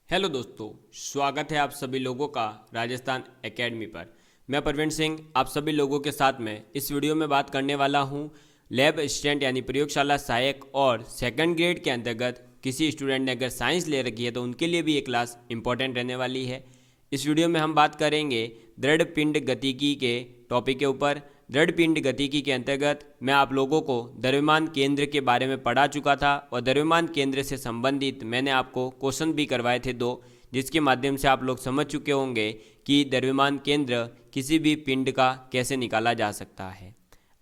Hello दोस्तों, स्वागत है आप सभी लोगों का राजस्थान एकेडमी पर। मैं प्रवीण सिंह आप सभी लोगों के साथ में इस वीडियो में बात करने वाला हूं लैब असिस्टेंट यानी प्रयोगशाला सहायक और सेकंड ग्रेड के अंतर्गत किसी स्टूडेंट ने अगर साइंस ले रखी है तो उनके लिए भी ये क्लास इंपॉर्टेंट रहने वाली है। इस वीडियो में हम बात करेंगे दृढ़ पिंड गतिकी के टॉपिक के ऊपर। दृढ़ पिंड गतिकी के अंतर्गत मैं आप लोगों को द्रव्यमान केंद्र के बारे में पढ़ा चुका था और द्रव्यमान केंद्र से संबंधित मैंने आपको क्वेश्चन भी करवाए थे दो, जिसके माध्यम से आप लोग समझ चुके होंगे कि द्रव्यमान केंद्र किसी भी पिंड का कैसे निकाला जा सकता है।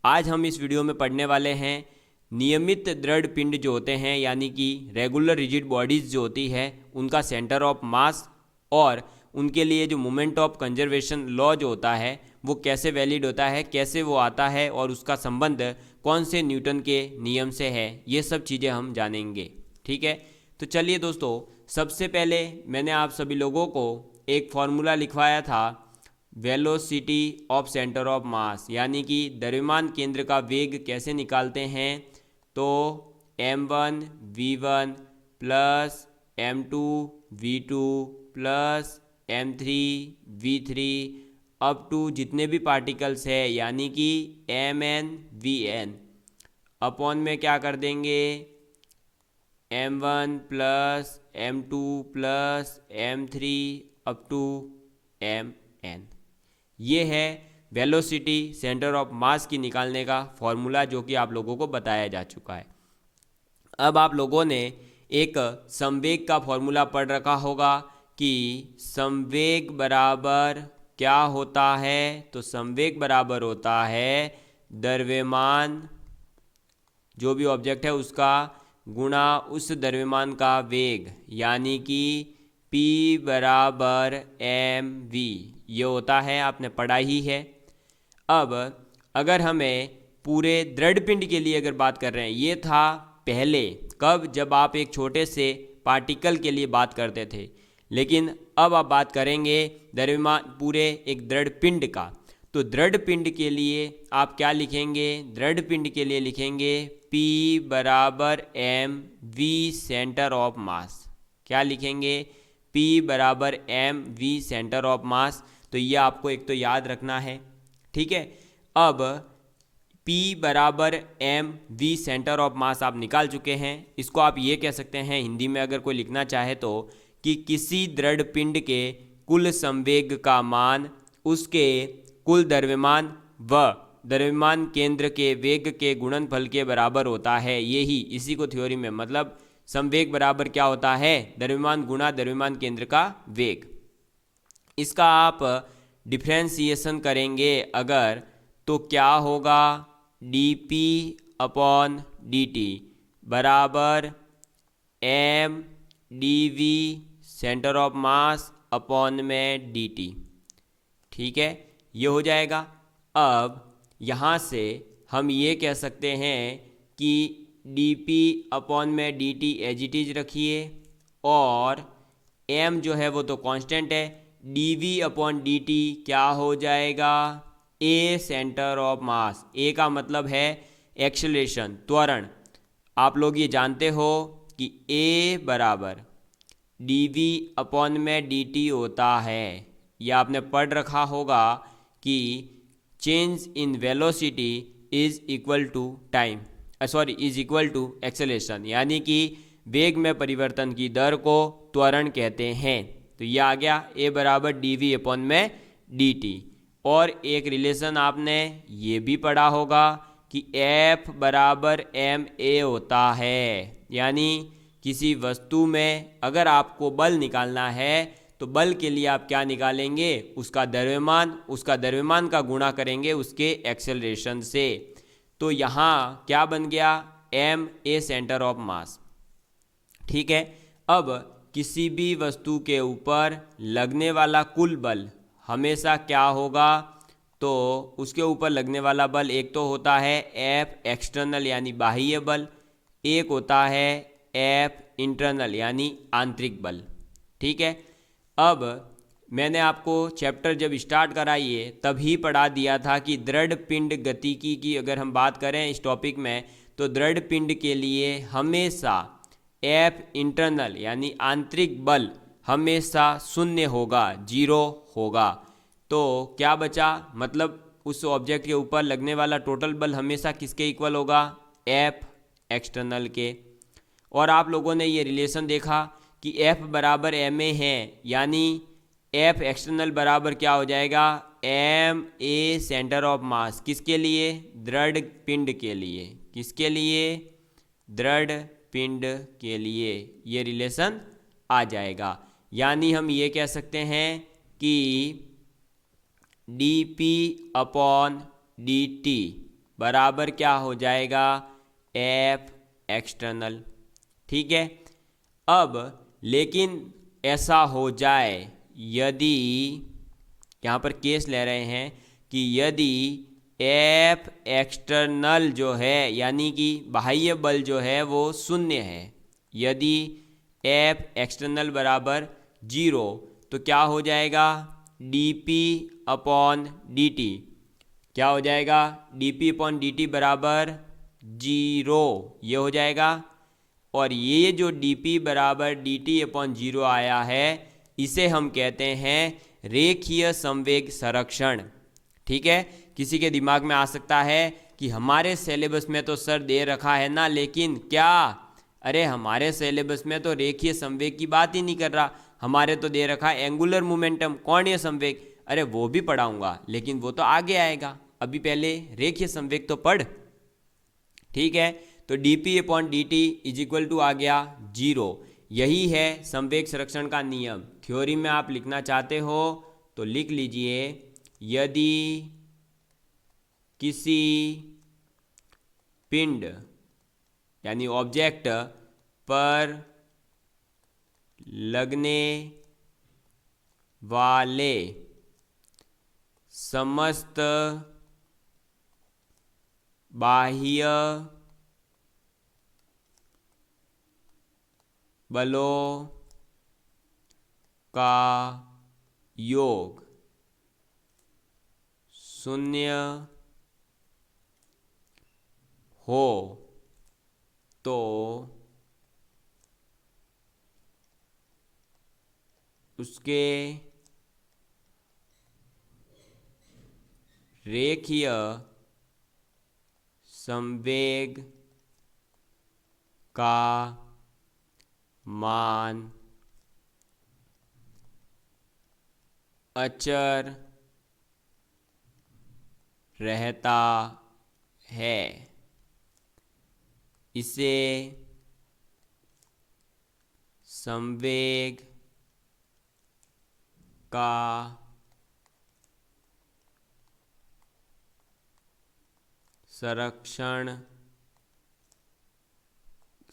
आज हम इस वीडियो में पढ़ने वाले हैं नियमित दृढ़ पिंड जो होते हैं यानी कि रेगुलर रिजिड बॉडीज जो होती है उनका सेंटर ऑफ मास और उनके लिए जो मोमेंट ऑफ कंजर्वेशन लॉ जो होता है वो कैसे वैलिड होता है, कैसे वो आता है और उसका संबंध कौन से न्यूटन के नियम से है, ये सब चीज़ें हम जानेंगे। ठीक है, तो चलिए दोस्तों, सबसे पहले मैंने आप सभी लोगों को एक फॉर्मूला लिखवाया था वेलोसिटी ऑफ सेंटर ऑफ मास यानी कि द्रव्यमान केंद्र का वेग कैसे निकालते हैं। तो m1 v1 plus m2 v2 plus m3 v3 up to जितने भी पार्टिकल्स है यानी कि mn vn अपॉन में क्या कर देंगे m1 plus m2 plus m3 up to mn। ये है वेलोसिटी सेंटर ऑफ मास की निकालने का फॉर्मूला जो कि आप लोगों को बताया जा चुका है। अब आप लोगों ने एक संवेग का फॉर्मूला पढ़ रखा होगा कि संवेग बराबर क्या होता है। तो संवेग बराबर होता है द्रव्यमान जो भी ऑब्जेक्ट है उसका गुणा उस द्रव्यमान का वेग यानी कि P बराबर mv, ये होता है, आपने पढ़ा ही है। अब अगर हमें पूरे दृढ़ पिंड के लिए अगर बात कर रहे हैं, ये था पहले, कब, जब आप एक छोटे से पार्टिकल के लिए बात करते थे, लेकिन अब आप बात करेंगे द्रव्यमान पूरे एक दृढ़ पिंड का। तो दृढ़ पिंड के लिए आप क्या लिखेंगे, दृढ़ पिंड के लिए लिखेंगे P बराबर m v सेंटर ऑफ मास। क्या लिखेंगे, P बराबर m v सेंटर ऑफ मास। तो ये आपको एक तो याद रखना है। ठीक है, अब P बराबर m v सेंटर ऑफ मास आप निकाल चुके हैं। इसको आप ये कह सकते हैं हिंदी में अगर कोई लिखना चाहे तो कि किसी दृढ़ पिंड के कुल संवेग का मान उसके कुल द्रव्यमान व द्रव्यमान केंद्र के वेग के गुणनफल के बराबर होता है। यही इसी को थ्योरी में मतलब संवेग बराबर क्या होता है, द्रव्यमान गुणा द्रव्यमान केंद्र का वेग। इसका आप डिफ्रेंसिएशन करेंगे अगर तो क्या होगा, dp अपॉन dt बराबर m dv centre of mass upon में dt। ठीक है, ये हो जाएगा। अब यहाँ से हम ये कह सकते हैं कि dp अपॉन में dt एज इट इज रखिए और m जो है वो तो कांस्टेंट है, dv अपॉन dt क्या हो जाएगा, a centre of mass. a का मतलब है एक्सेलरेशन, त्वरण। आप लोग ये जानते हो कि a बराबर dv अपॉन में dt होता है। यह आपने पढ़ रखा होगा कि change in velocity is equal to time, is equal to acceleration, यानी कि वेग में परिवर्तन की दर को त्वरण कहते हैं। तो यह आ गया a बराबर dv अपॉन में dt। और एक रिलेशन आपने ये भी पढ़ा होगा कि F बराबर ma होता है, यानी किसी वस्तु में अगर आपको बल निकालना है तो बल के लिए आप क्या निकालेंगे, उसका द्रव्यमान का गुणा करेंगे उसके एक्सेलरेशन से। तो यहाँ क्या बन गया, ma सेंटर ऑफ मास। ठीक है, अब किसी भी वस्तु के ऊपर लगने वाला कुल बल हमेशा क्या होगा, तो उसके ऊपर लगने वाला बल एक तो होता है F एक्सटर्नल यानी बाह्य बल, एक होता है F इंटरनल यानी आंतरिक बल। ठीक है, अब मैंने आपको चैप्टर जब स्टार्ट कराइए तभी पढ़ा दिया था कि दृढ़ पिंड गतिकी की अगर हम बात करें इस टॉपिक में तो दृढ़ पिंड के लिए हमेशा F इंटरनल यानी आंतरिक बल हमेशा शून्य होगा, जीरो होगा। तो क्या बचा, मतलब उस ऑब्जेक्ट के ऊपर लगने वाला टोटल बल हमेशा किसके इक्वल होगा, एफ एक्सटर्नल के। और आप लोगों ने ये रिलेशन देखा कि एफ बराबर एम ए है, यानी एफ एक्सटर्नल बराबर क्या हो जाएगा, M A centre of mass, किसके लिए, दृढ़ पिंड के लिए, किसके लिए, दृढ़ पिंड के लिए, ये रिलेशन आ जाएगा। यानी हम ये कह सकते हैं कि D P upon D T बराबर क्या हो जाएगा, एफ एक्सटर्नल। ठीक है। अब लेकिन ऐसा हो जाए, यदि यहाँ पर केस ले रहे हैं कि यदि एफ एक्सटर्नल जो है यानी कि बाह्य बल जो है वो शून्य है, यदि एफ एक्सटर्नल बराबर जीरो, तो क्या हो जाएगा, D P upon D T, क्या हो जाएगा, D P upon D T बराबर जीरो, ये हो जाएगा। और ये जो डी पी बराबर डी टी अपॉन जीरो आया है, इसे हम कहते हैं रेखीय संवेग संरक्षण। ठीक है। किसी के दिमाग में आ सकता है कि हमारे सिलेबस में तो सर दे रखा है ना, लेकिन क्या, अरे हमारे सिलेबस में तो रेखीय संवेग की बात ही नहीं कर रहा, हमारे तो दे रखा है एंगुलर मोमेंटम, कोणीय संवेग। अरे वो भी पढ़ाऊंगा, लेकिन वो तो आगे आएगा, अभी पहले रेखीय संवेग तो पढ़। ठीक है। तो D P upon D T is equal to आ गया जीरो। यही है संवेग संरक्षण का नियम। थ्योरी में आप लिखना चाहते हो तो लिख लीजिए, यदि किसी पिंड यानी ऑब्जेक्ट पर लगने वाले समस्त बाह्य बलों का योग शून्य हो तो उसके रेखीय संवेग का मान अचर रहता है। इसे संवेग का संरक्षण,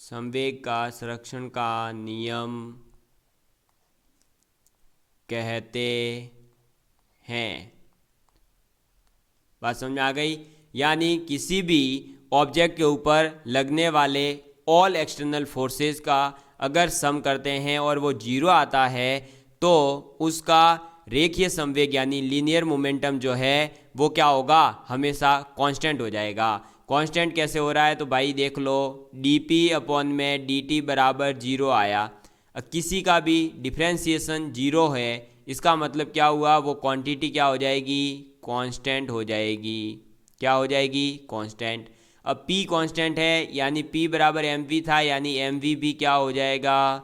संवेग का संरक्षण का नियम कहते हैं। बात समझ में आ गई। यानी किसी भी ऑब्जेक्ट के ऊपर लगने वाले ऑल एक्सटर्नल फोर्सेस का अगर सम करते हैं और वो जीरो आता है, तो उसका रेखीय संवेग यानी लीनियर मोमेंटम जो है वो क्या होगा, हमेशा कांस्टेंट हो जाएगा। कांस्टेंट कैसे हो रहा है, तो भाई देख लो, डी पी अपॉन में डी टी बराबर जीरो आया। किसी का भी डिफ्रेंसिएशन जीरो है, इसका मतलब क्या हुआ, वो क्वांटिटी क्या हो जाएगी, कांस्टेंट हो जाएगी। क्या हो जाएगी, कांस्टेंट। अब P कांस्टेंट है, यानी P बराबर एम वी था, यानी एम वी भी क्या हो जाएगा,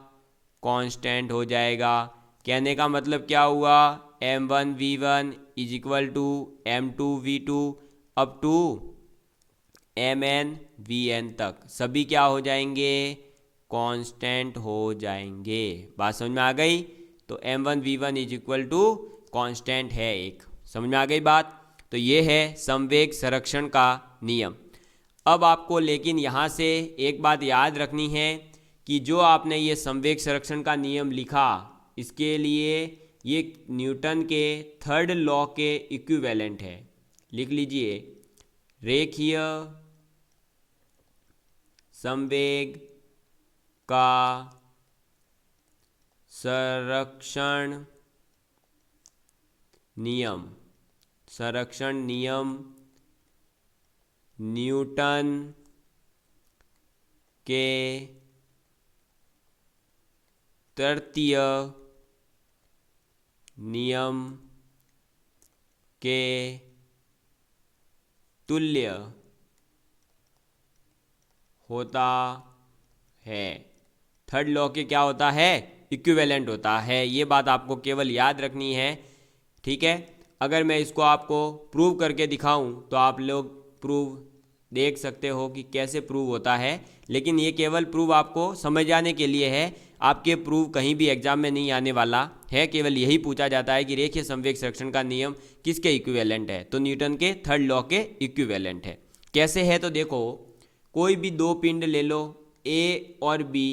कांस्टेंट हो जाएगा। कहने का मतलब क्या हुआ, m1v1 is equal to m2v2 up to mn/vn तक सभी क्या हो जाएंगे, कांस्टेंट हो जाएंगे। बात समझ में आ गई। तो m1v1 is equal to constant है एक, समझ में आ गई बात। तो ये है संवेग संरक्षण का नियम। अब आपको लेकिन यहाँ से एक बात याद रखनी है कि जो आपने ये संवेग संरक्षण का नियम लिखा, इसके लिए ये न्यूटन के थर्ड लॉ के इक्विवेलेंट है। लिख लीजिए, रेखीय संवेग का संरक्षण नियम, संरक्षण नियम न्यूटन के तृतीय नियम के तुल्य होता है। थर्ड लॉ के क्या होता है? इक्विवेलेंट होता है। ये बात आपको केवल याद रखनी है, ठीक है। अगर मैं इसको आपको प्रूव करके दिखाऊं तो आप लोग प्रूव देख सकते हो कि कैसे प्रूव होता है, लेकिन ये केवल प्रूव आपको समझ जाने के लिए है। आपके प्रूव कहीं भी एग्जाम में नहीं आने वाला है। केवल यही पूछा जाता है कि रेखीय संवेग संरक्षण का नियम किसके इक्विवेलेंट है? तो न्यूटन के थर्ड लॉ के इक्विवेलेंट है। कैसे है? तो देखो, कोई भी दो पिंड ले लो, ए और बी,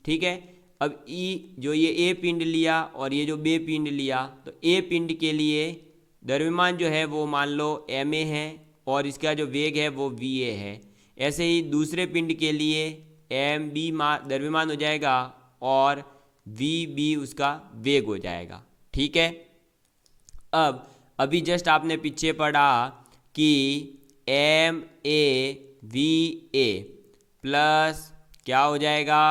ठीक है। अब ई जो ये ए पिंड लिया और ये जो बी पिंड लिया, तो ए पिंड के लिए द्रव्यमान जो है वो मान लो एम ए है और इसका जो वेग है वो वी ए है। ऐसे ही दूसरे पिंड के लिए एम बी द्रव्यमान हो जाएगा और वी बी उसका वेग हो जाएगा, ठीक है। अब अभी जस्ट आपने पीछे पढ़ा कि M A V A plus क्या हो जाएगा?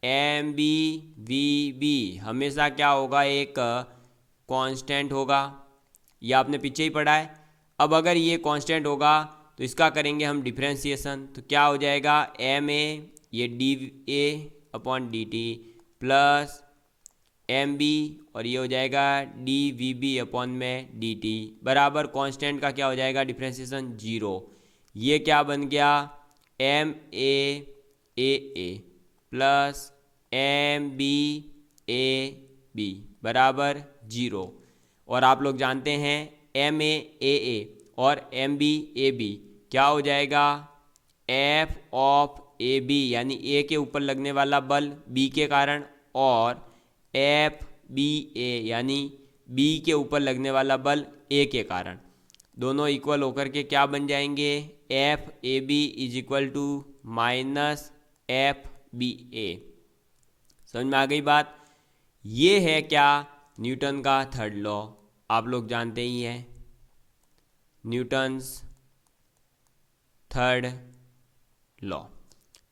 एम बी वी बी हमेशा क्या होगा? एक कांस्टेंट होगा। ये आपने पीछे ही पढ़ा है। अब अगर ये कांस्टेंट होगा तो इसका करेंगे हम डिफ्रेंसिएशन, तो क्या हो जाएगा? एम ए ये D A upon D T plus M B और ये हो जाएगा डी वी बी अपॉन में डी टी बराबर कांस्टेंट का क्या हो जाएगा? डिफ्रेंसिएशन 0। ये क्या बन गया? M A plus M B A B बराबर 0। और आप लोग जानते हैं एम ए और एम बी ए बी क्या हो जाएगा? एफ ऑफ ए बी यानी ए के ऊपर लगने वाला बल बी के कारण और एफ बी ए यानी बी के ऊपर लगने वाला बल ए के कारण, दोनों इक्वल होकर के क्या बन जाएंगे? F A B is equal to minus F B A. समझ में आ गई बात? ये है क्या? न्यूटन का थर्ड लॉ। आप लोग जानते ही हैं न्यूटन्स थर्ड लॉ,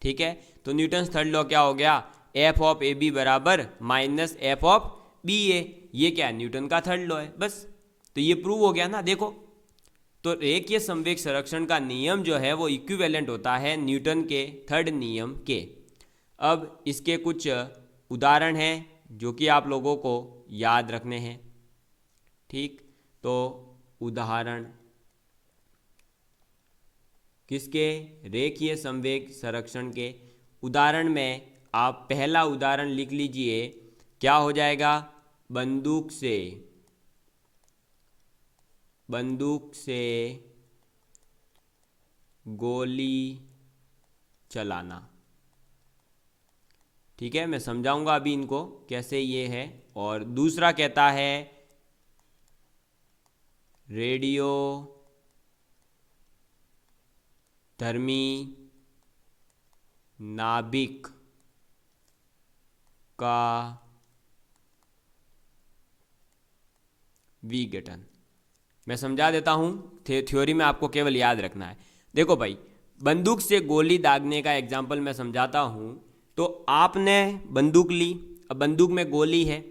ठीक है। तो न्यूटन्स थर्ड लॉ क्या हो गया? एफ ऑफ ए बी बराबर माइनस एफ ऑफ बी ए। ये क्या? न्यूटन का थर्ड लॉ है, बस। तो ये प्रूव हो गया ना। देखो, तो रेखीय संवेग संरक्षण का नियम जो है वो इक्विवेलेंट होता है न्यूटन के थर्ड नियम के। अब इसके कुछ उदाहरण हैं जो कि आप लोगों को याद रखने हैं, ठीक। तो उदाहरण किसके? रेखीय संवेग संरक्षण के। उदाहरण में आप पहला उदाहरण लिख लीजिए, क्या हो जाएगा? बंदूक से गोली चलाना, ठीक है। मैं समझाऊंगा अभी इनको कैसे ये है। और दूसरा कहता है रेडियो धर्मी नाभिक का विघटन। मैं समझा देता हूँ, थ्योरी में आपको केवल याद रखना है। देखो भाई, बंदूक से गोली दागने का एग्जाम्पल मैं समझाता हूँ। तो आपने बंदूक ली, अब बंदूक में गोली है,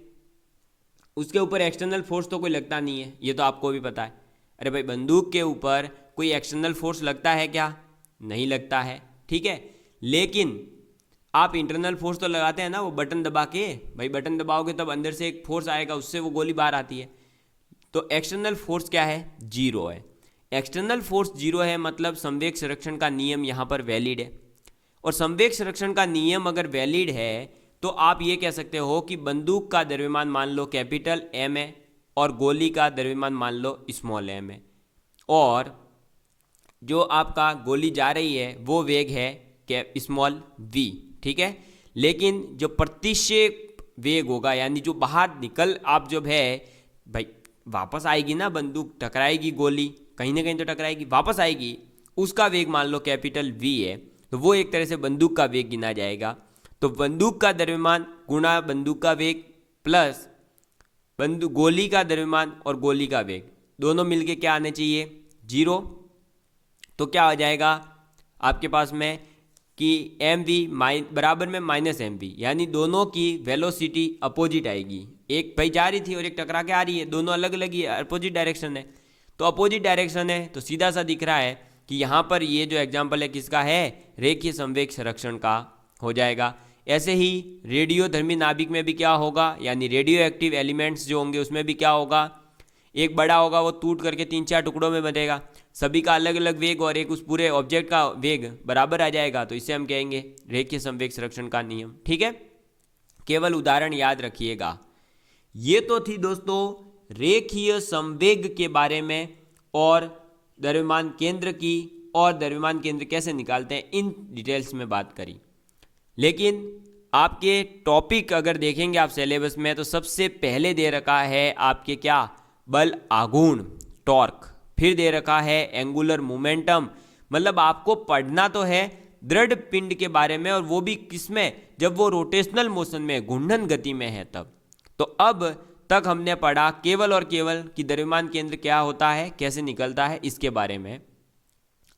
उसके ऊपर एक्सटर्नल फोर्स तो कोई लगता नहीं है, ये तो आपको भी पता है। अरे भाई, बंदूक के ऊपर कोई एक्सटर्नल फोर्स लगता है क्या? नहीं लगता है, ठीक है। लेकिन आप इंटरनल फोर्स तो लगाते हैं ना, वो बटन दबा के। भाई बटन दबाओगे तब अंदर से एक फोर्स आएगा, उससे वो गोली बाहर आती है। तो एक्सटर्नल फोर्स क्या है? 0 है। एक्सटर्नल फोर्स 0 है, मतलब संवेग संरक्षण का नियम यहाँ पर वैलिड है। और संवेग संरक्षण का नियम अगर वैलिड है तो आप ये कह सकते हो कि बंदूक का द्रव्यमान मान लो कैपिटल एम है और गोली का द्रव्यमान मान लो स्मॉल एम है, और जो आपका गोली जा रही है वो वेग है स्मॉल वी, ठीक है। लेकिन जो प्रतिक्षेप वेग होगा, यानी जो बाहर निकल आप जब है भाई वापस आएगी ना, बंदूक टकराएगी, गोली कहीं ना कहीं तो टकराएगी, वापस आएगी, उसका वेग मान लो कैपिटल वी है, तो वो एक तरह से बंदूक का वेग गिना जाएगा। तो बंदूक का द्रव्यमान गुणा बंदूक का वेग प्लस गोली का द्रव्यमान और गोली का वेग दोनों मिलके क्या आने चाहिए? 0। तो क्या हो जाएगा आपके पास में कि एम वी बराबर में माइनस एम वी, यानी दोनों की वेलोसिटी अपोजिट आएगी। एक भाई जा रही थी और एक टकरा के आ रही है, दोनों अलग अलग ही है, अपोजिट डायरेक्शन है। तो अपोजिट डायरेक्शन है तो सीधा सा दिख रहा है कि यहाँ पर ये जो एग्जाम्पल है किसका है, रेखीय संवेग संरक्षण का हो जाएगा। ऐसे ही रेडियोधर्मी नाभिक में भी क्या होगा, यानी रेडियो एक्टिव एलिमेंट्स जो होंगे उसमें भी क्या होगा, एक बड़ा होगा वो टूट करके 3-4 टुकड़ों में बनेगा, सभी का अलग अलग वेग और एक उस पूरे ऑब्जेक्ट का वेग बराबर आ जाएगा, तो इसे हम कहेंगे रेखीय संवेग संरक्षण का नियम। ठीक है, केवल उदाहरण याद रखिएगा। ये तो थी दोस्तों रेखीय संवेग के बारे में और द्रव्यमान केंद्र की, और द्रव्यमान केंद्र कैसे निकालते हैं इन डिटेल्स में बात करी। लेकिन आपके टॉपिक अगर देखेंगे आप सिलेबस में तो सबसे पहले दे रखा है आपके क्या, बल आघूर्ण टॉर्क, फिर दे रखा है एंगुलर मोमेंटम। मतलब आपको पढ़ना तो है दृढ़ पिंड के बारे में, और वो भी किसमें, जब वो रोटेशनल मोशन में घूर्णन गति में है तब। तो अब तक हमने पढ़ा केवल और केवल कि द्रव्यमान केंद्र क्या होता है, कैसे निकलता है, इसके बारे में।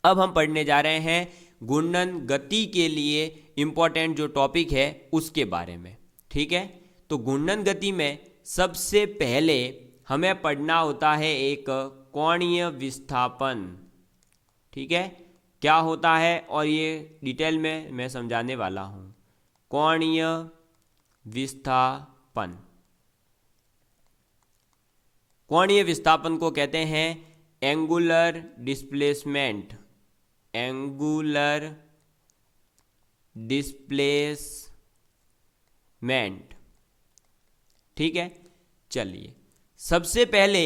अब हम पढ़ने जा रहे हैं घूर्णन गति के लिए इंपॉर्टेंट जो टॉपिक है उसके बारे में। ठीक है, तो घूर्णन गति में सबसे पहले हमें पढ़ना होता है एक कोणीय विस्थापन। ठीक है, क्या होता है और ये डिटेल में मैं समझाने वाला हूँ। कोणीय विस्थापन, कोणीय विस्थापन को कहते हैं एंगुलर डिस्प्लेसमेंट, एंगुलर डिस्प्लेसमेंट। ठीक है, चलिए सबसे पहले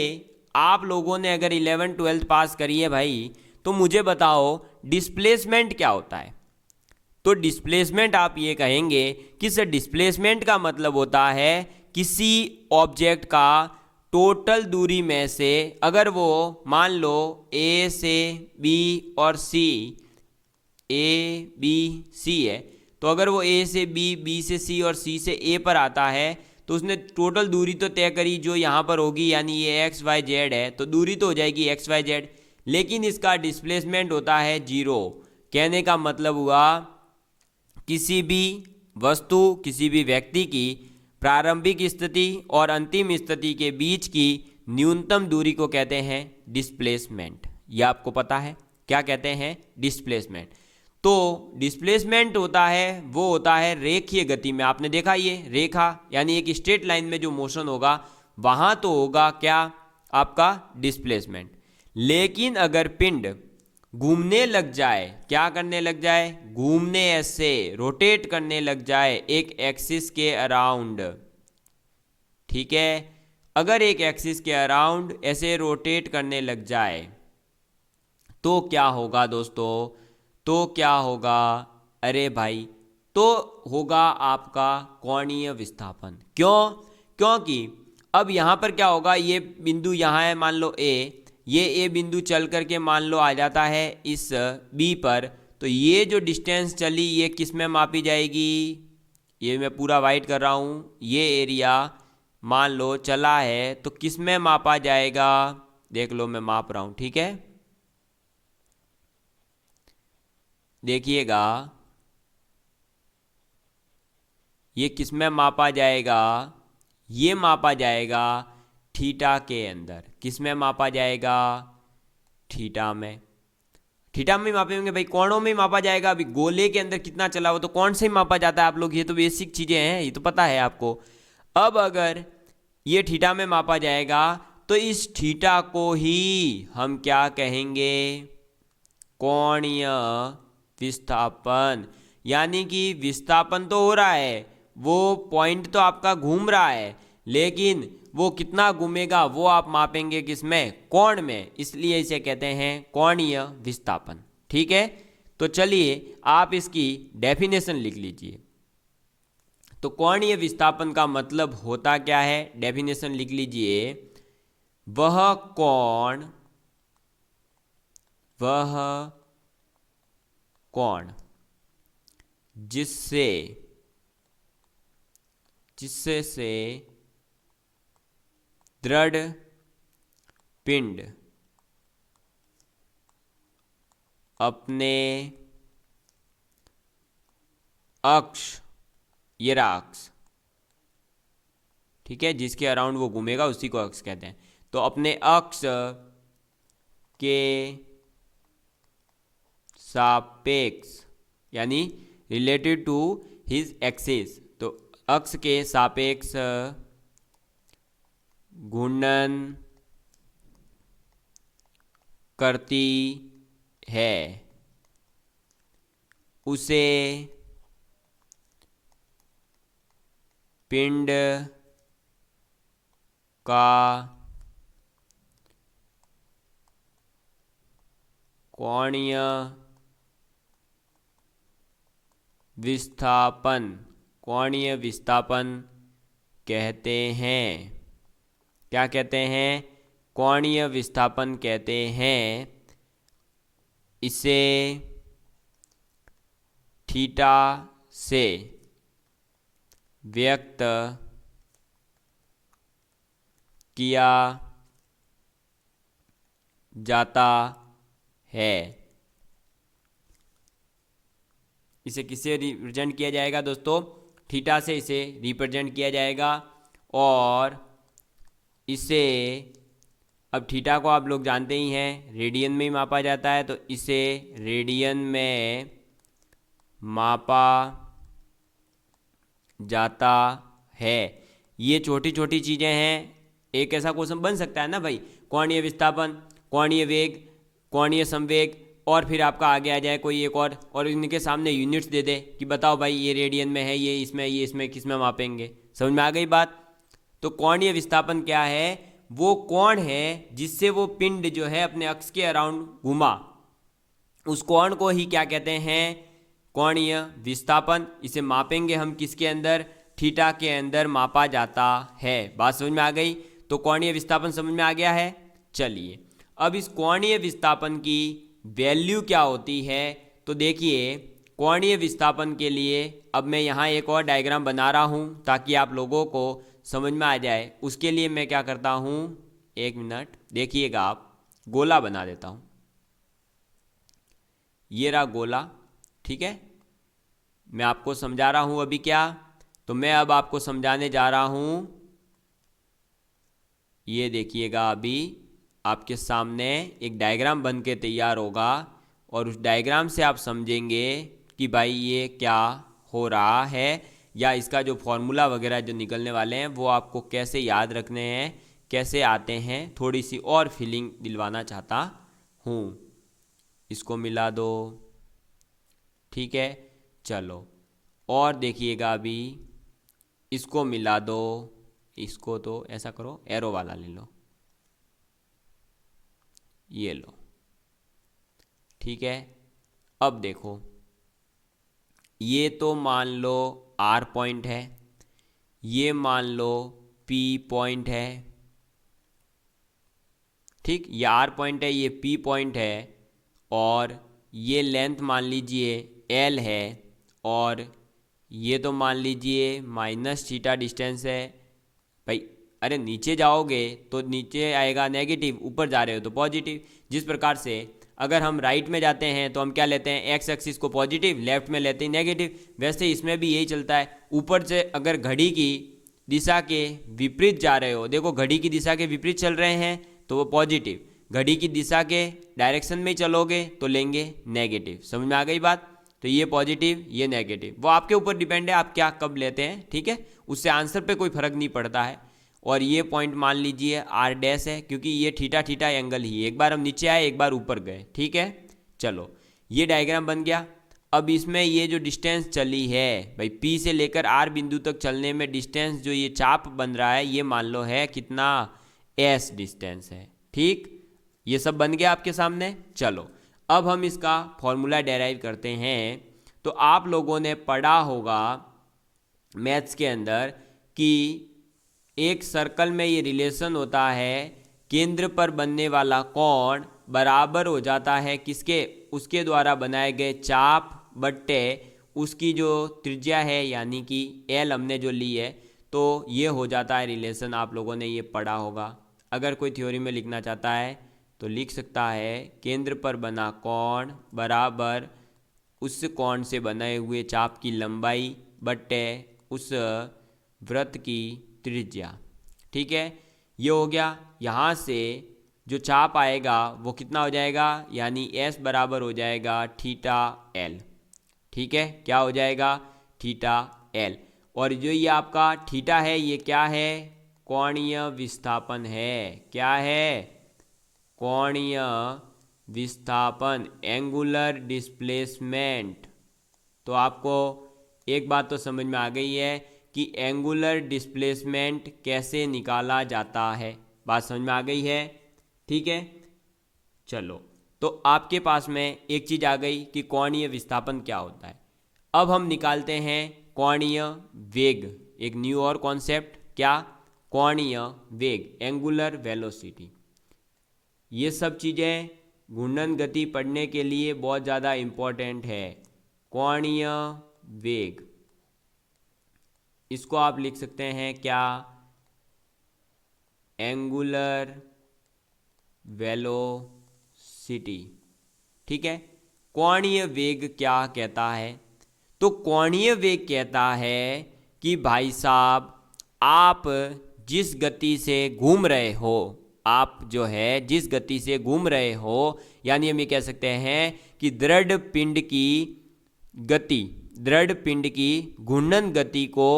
आप लोगों ने अगर 11th-12th पास करी है भाई, तो मुझे बताओ डिस्प्लेसमेंट क्या होता है। तो डिस्प्लेसमेंट आप ये कहेंगे कि सर डिस्प्लेसमेंट का मतलब होता है किसी ऑब्जेक्ट का टोटल दूरी में से अगर वो मान लो ए से बी और सी, ए बी सी है, तो अगर वो ए से बी, बी से सी और सी से ए पर आता है तो उसने टोटल दूरी तो तय करी जो यहाँ पर होगी, यानी ये एक्स वाई जेड है तो दूरी तो हो जाएगी एक्स वाई जेड, लेकिन इसका डिस्प्लेसमेंट होता है जीरो। कहने का मतलब हुआ किसी भी वस्तु, किसी भी व्यक्ति की प्रारंभिक स्थिति और अंतिम स्थिति के बीच की न्यूनतम दूरी को कहते हैं डिस्प्लेसमेंट। यह आपको पता है क्या कहते हैं, डिस्प्लेसमेंट। तो डिस्प्लेसमेंट होता है वो होता है रेखीय गति में। आपने देखा ये रेखा यानी एक स्ट्रेट लाइन में जो मोशन होगा वहां तो होगा क्या, आपका डिस्प्लेसमेंट। लेकिन अगर पिंड घूमने लग जाए, क्या करने लग जाए, घूमने, ऐसे रोटेट करने लग जाए एक एक्सिस के अराउंड। ठीक है, अगर एक एक्सिस के अराउंड ऐसे रोटेट करने लग जाए तो क्या होगा दोस्तों, तो क्या होगा, अरे भाई तो होगा आपका कोणीय विस्थापन। क्यों, क्योंकि अब यहाँ पर क्या होगा, ये बिंदु यहाँ है मान लो ए, ये ए बिंदु चल करके मान लो आ जाता है इस बी पर, तो ये जो डिस्टेंस चली ये किस में मापी जाएगी, ये मैं पूरा वाइट कर रहा हूँ, ये एरिया मान लो चला है तो किस में मापा जाएगा, देख लो मैं माप रहा हूँ। ठीक है, देखिएगा ये किस में मापा जाएगा, ये मापा जाएगा थीटा के अंदर। किस में मापा जाएगा, थीटा में। थीटा में मापेंगे भाई, कोणों में मापा जाएगा। अभी गोले के अंदर कितना चला हो तो कौन से ही मापा जाता है आप लोग, ये तो बेसिक चीजें हैं, ये तो पता है आपको। अब अगर ये थीटा में मापा जाएगा तो इस थीटा को ही हम क्या कहेंगे, कोणीय विस्थापन। यानी कि विस्थापन तो हो रहा है, वो पॉइंट तो आपका घूम रहा है, लेकिन वो कितना घूमेगा वो आप मापेंगे किसमें, कोण में, इसलिए इसे कहते हैं कोणीय विस्थापन। ठीक है, तो चलिए आप इसकी डेफिनेशन लिख लीजिए। तो कोणीय विस्थापन का मतलब होता क्या है, डेफिनेशन लिख लीजिए, वह कोण, वह कोण जिससे से दृढ़ पिंड अपने अक्ष, ये अक्ष ठीक है, जिसके अराउंड वो घूमेगा उसी को अक्ष कहते हैं। तो अपने अक्ष के सापेक्ष यानी रिलेटेड टू हिज एक्सिस, तो अक्ष के सापेक्ष घूर्णन करती है उसे पिंड का कोणीय विस्थापन कहते हैं। क्या कहते हैं? कोणीय विस्थापन कहते हैं। इसे थीटा से व्यक्त किया जाता है। इसे किससे रिप्रेजेंट किया जाएगा दोस्तों? थीटा से इसे रिप्रेजेंट किया जाएगा। और इसे, अब थीटा को आप लोग जानते ही हैं, रेडियन में ही मापा जाता है, तो इसे रेडियन में मापा जाता है। ये छोटी छोटी चीज़ें हैं। एक ऐसा क्वेश्चन बन सकता है ना भाई, कोणीय विस्थापन, कोणीय वेग, कोणीय संवेग, और फिर आपका आगे आ जाए कोई एक और इनके सामने यूनिट्स दे दे कि बताओ भाई ये रेडियन में है, ये इसमें किस में मापेंगे। समझ में आ गई बात? तो कोणीय विस्थापन क्या है? वो कोण है जिससे वो पिंड जो है अपने अक्ष के अराउंड घूमा, उस कोण को ही क्या कहते हैं? कोणीय विस्थापन। इसे मापेंगे हम किसके अंदर? थीटा के अंदर मापा जाता है। बात समझ में आ गई? तो कोणीय विस्थापन समझ में आ गया है। चलिए, अब इस कोणीय विस्थापन की वैल्यू क्या होती है? तो देखिए, कोणीय विस्थापन के लिए अब मैं यहाँ एक और डायग्राम बना रहा हूँ ताकि आप लोगों को समझ में आ जाए। उसके लिए मैं क्या करता हूँ, एक मिनट देखिएगा आप, गोला बना देता हूँ। ये रहा गोला, ठीक है। मैं आपको समझा रहा हूँ अभी क्या, तो मैं अब आपको समझाने जा रहा हूँ। ये देखिएगा, अभी आपके सामने एक डायग्राम बन के तैयार होगा और उस डायग्राम से आप समझेंगे कि भाई ये क्या हो रहा है, या इसका जो फॉर्मूला वगैरह जो निकलने वाले हैं वो आपको कैसे याद रखने हैं, कैसे आते हैं। थोड़ी सी और फीलिंग दिलवाना चाहता हूँ। इसको मिला दो, ठीक है। चलो और देखिएगा, अभी इसको मिला दो। इसको तो ऐसा करो, एरो वाला ले लो, ये लो, ठीक है। अब देखो, ये तो मान लो R पॉइंट है, ये मान लो P पॉइंट है, ठीक। ये R पॉइंट है, ये P पॉइंट है, और ये लेंथ मान लीजिए L है, और ये तो मान लीजिए माइनस थीटा डिस्टेंस है भाई। अरे नीचे जाओगे तो नीचे आएगा नेगेटिव, ऊपर जा रहे हो तो पॉजिटिव। जिस प्रकार से अगर हम राइट में जाते हैं तो हम क्या लेते हैं, एक्स एक्सिस को पॉजिटिव, लेफ्ट में लेते हैं नेगेटिव। वैसे इसमें भी यही चलता है। ऊपर से अगर घड़ी की दिशा के विपरीत जा रहे हो, देखो घड़ी की दिशा के विपरीत चल रहे हैं तो वो पॉजिटिव, घड़ी की दिशा के डायरेक्शन में चलोगे तो लेंगे नेगेटिव। समझ में आ गई बात? तो ये पॉजिटिव, ये नेगेटिव, वो आपके ऊपर डिपेंड है आप क्या कब लेते हैं, ठीक है। उससे आंसर पे कोई फर्क नहीं पड़ता है। और ये पॉइंट मान लीजिए R डैश है, क्योंकि ये थीटा थीटा एंगल ही, एक बार हम नीचे आए एक बार ऊपर गए, ठीक है। चलो, ये डायग्राम बन गया। अब इसमें ये जो डिस्टेंस चली है भाई, P से लेकर R बिंदु तक चलने में डिस्टेंस जो ये चाप बन रहा है, ये मान लो है कितना, S डिस्टेंस है, ठीक। ये सब बन गया आपके सामने। चलो, अब हम इसका फॉर्मूला डेराइव करते हैं। तो आप लोगों ने पढ़ा होगा मैथ्स के अंदर कि एक सर्कल में ये रिलेशन होता है, केंद्र पर बनने वाला कोण बराबर हो जाता है किसके, उसके द्वारा बनाए गए चाप बट्टे उसकी जो त्रिज्या है, यानी कि L हमने जो ली है, तो ये हो जाता है रिलेशन। आप लोगों ने ये पढ़ा होगा। अगर कोई थ्योरी में लिखना चाहता है तो लिख सकता है, केंद्र पर बना कोण बराबर उस कोण से बने हुए चाप की लंबाई बट्टे उस वृत्त की त्रिज्या। ठीक है, ये हो गया। यहाँ से जो चाप आएगा वो कितना हो जाएगा, यानी S बराबर हो जाएगा थीटा L। ठीक है, क्या हो जाएगा, थीटा L। और जो ये आपका थीटा है ये क्या है, कोणीय विस्थापन है। क्या है, कोणीय विस्थापन, एंगुलर डिस्प्लेसमेंट। तो आपको एक बात तो समझ में आ गई है कि एंगुलर डिस्प्लेसमेंट कैसे निकाला जाता है, बात समझ में आ गई है। ठीक है, चलो, तो आपके पास में एक चीज़ आ गई कि कोणीय विस्थापन क्या होता है। अब हम निकालते हैं कोणीय वेग, एक न्यू और कॉन्सेप्ट, क्या, कोणीय वेग, एंगुलर वेलोसिटी। ये सब चीज़ें घूर्णन गति पढ़ने के लिए बहुत ज़्यादा इम्पोर्टेंट है। कोणीय वेग, इसको आप लिख सकते हैं क्या, एंगुलर वेलोसिटी। ठीक है, कोणीय वेग क्या कहता है, तो कोणीय वेग कहता है कि भाई साहब आप जिस गति से घूम रहे हो, आप जो है जिस गति से घूम रहे हो, यानी हम ये कह सकते हैं कि दृढ़ पिंड की गति, दृढ़ पिंड की घूर्णन गति को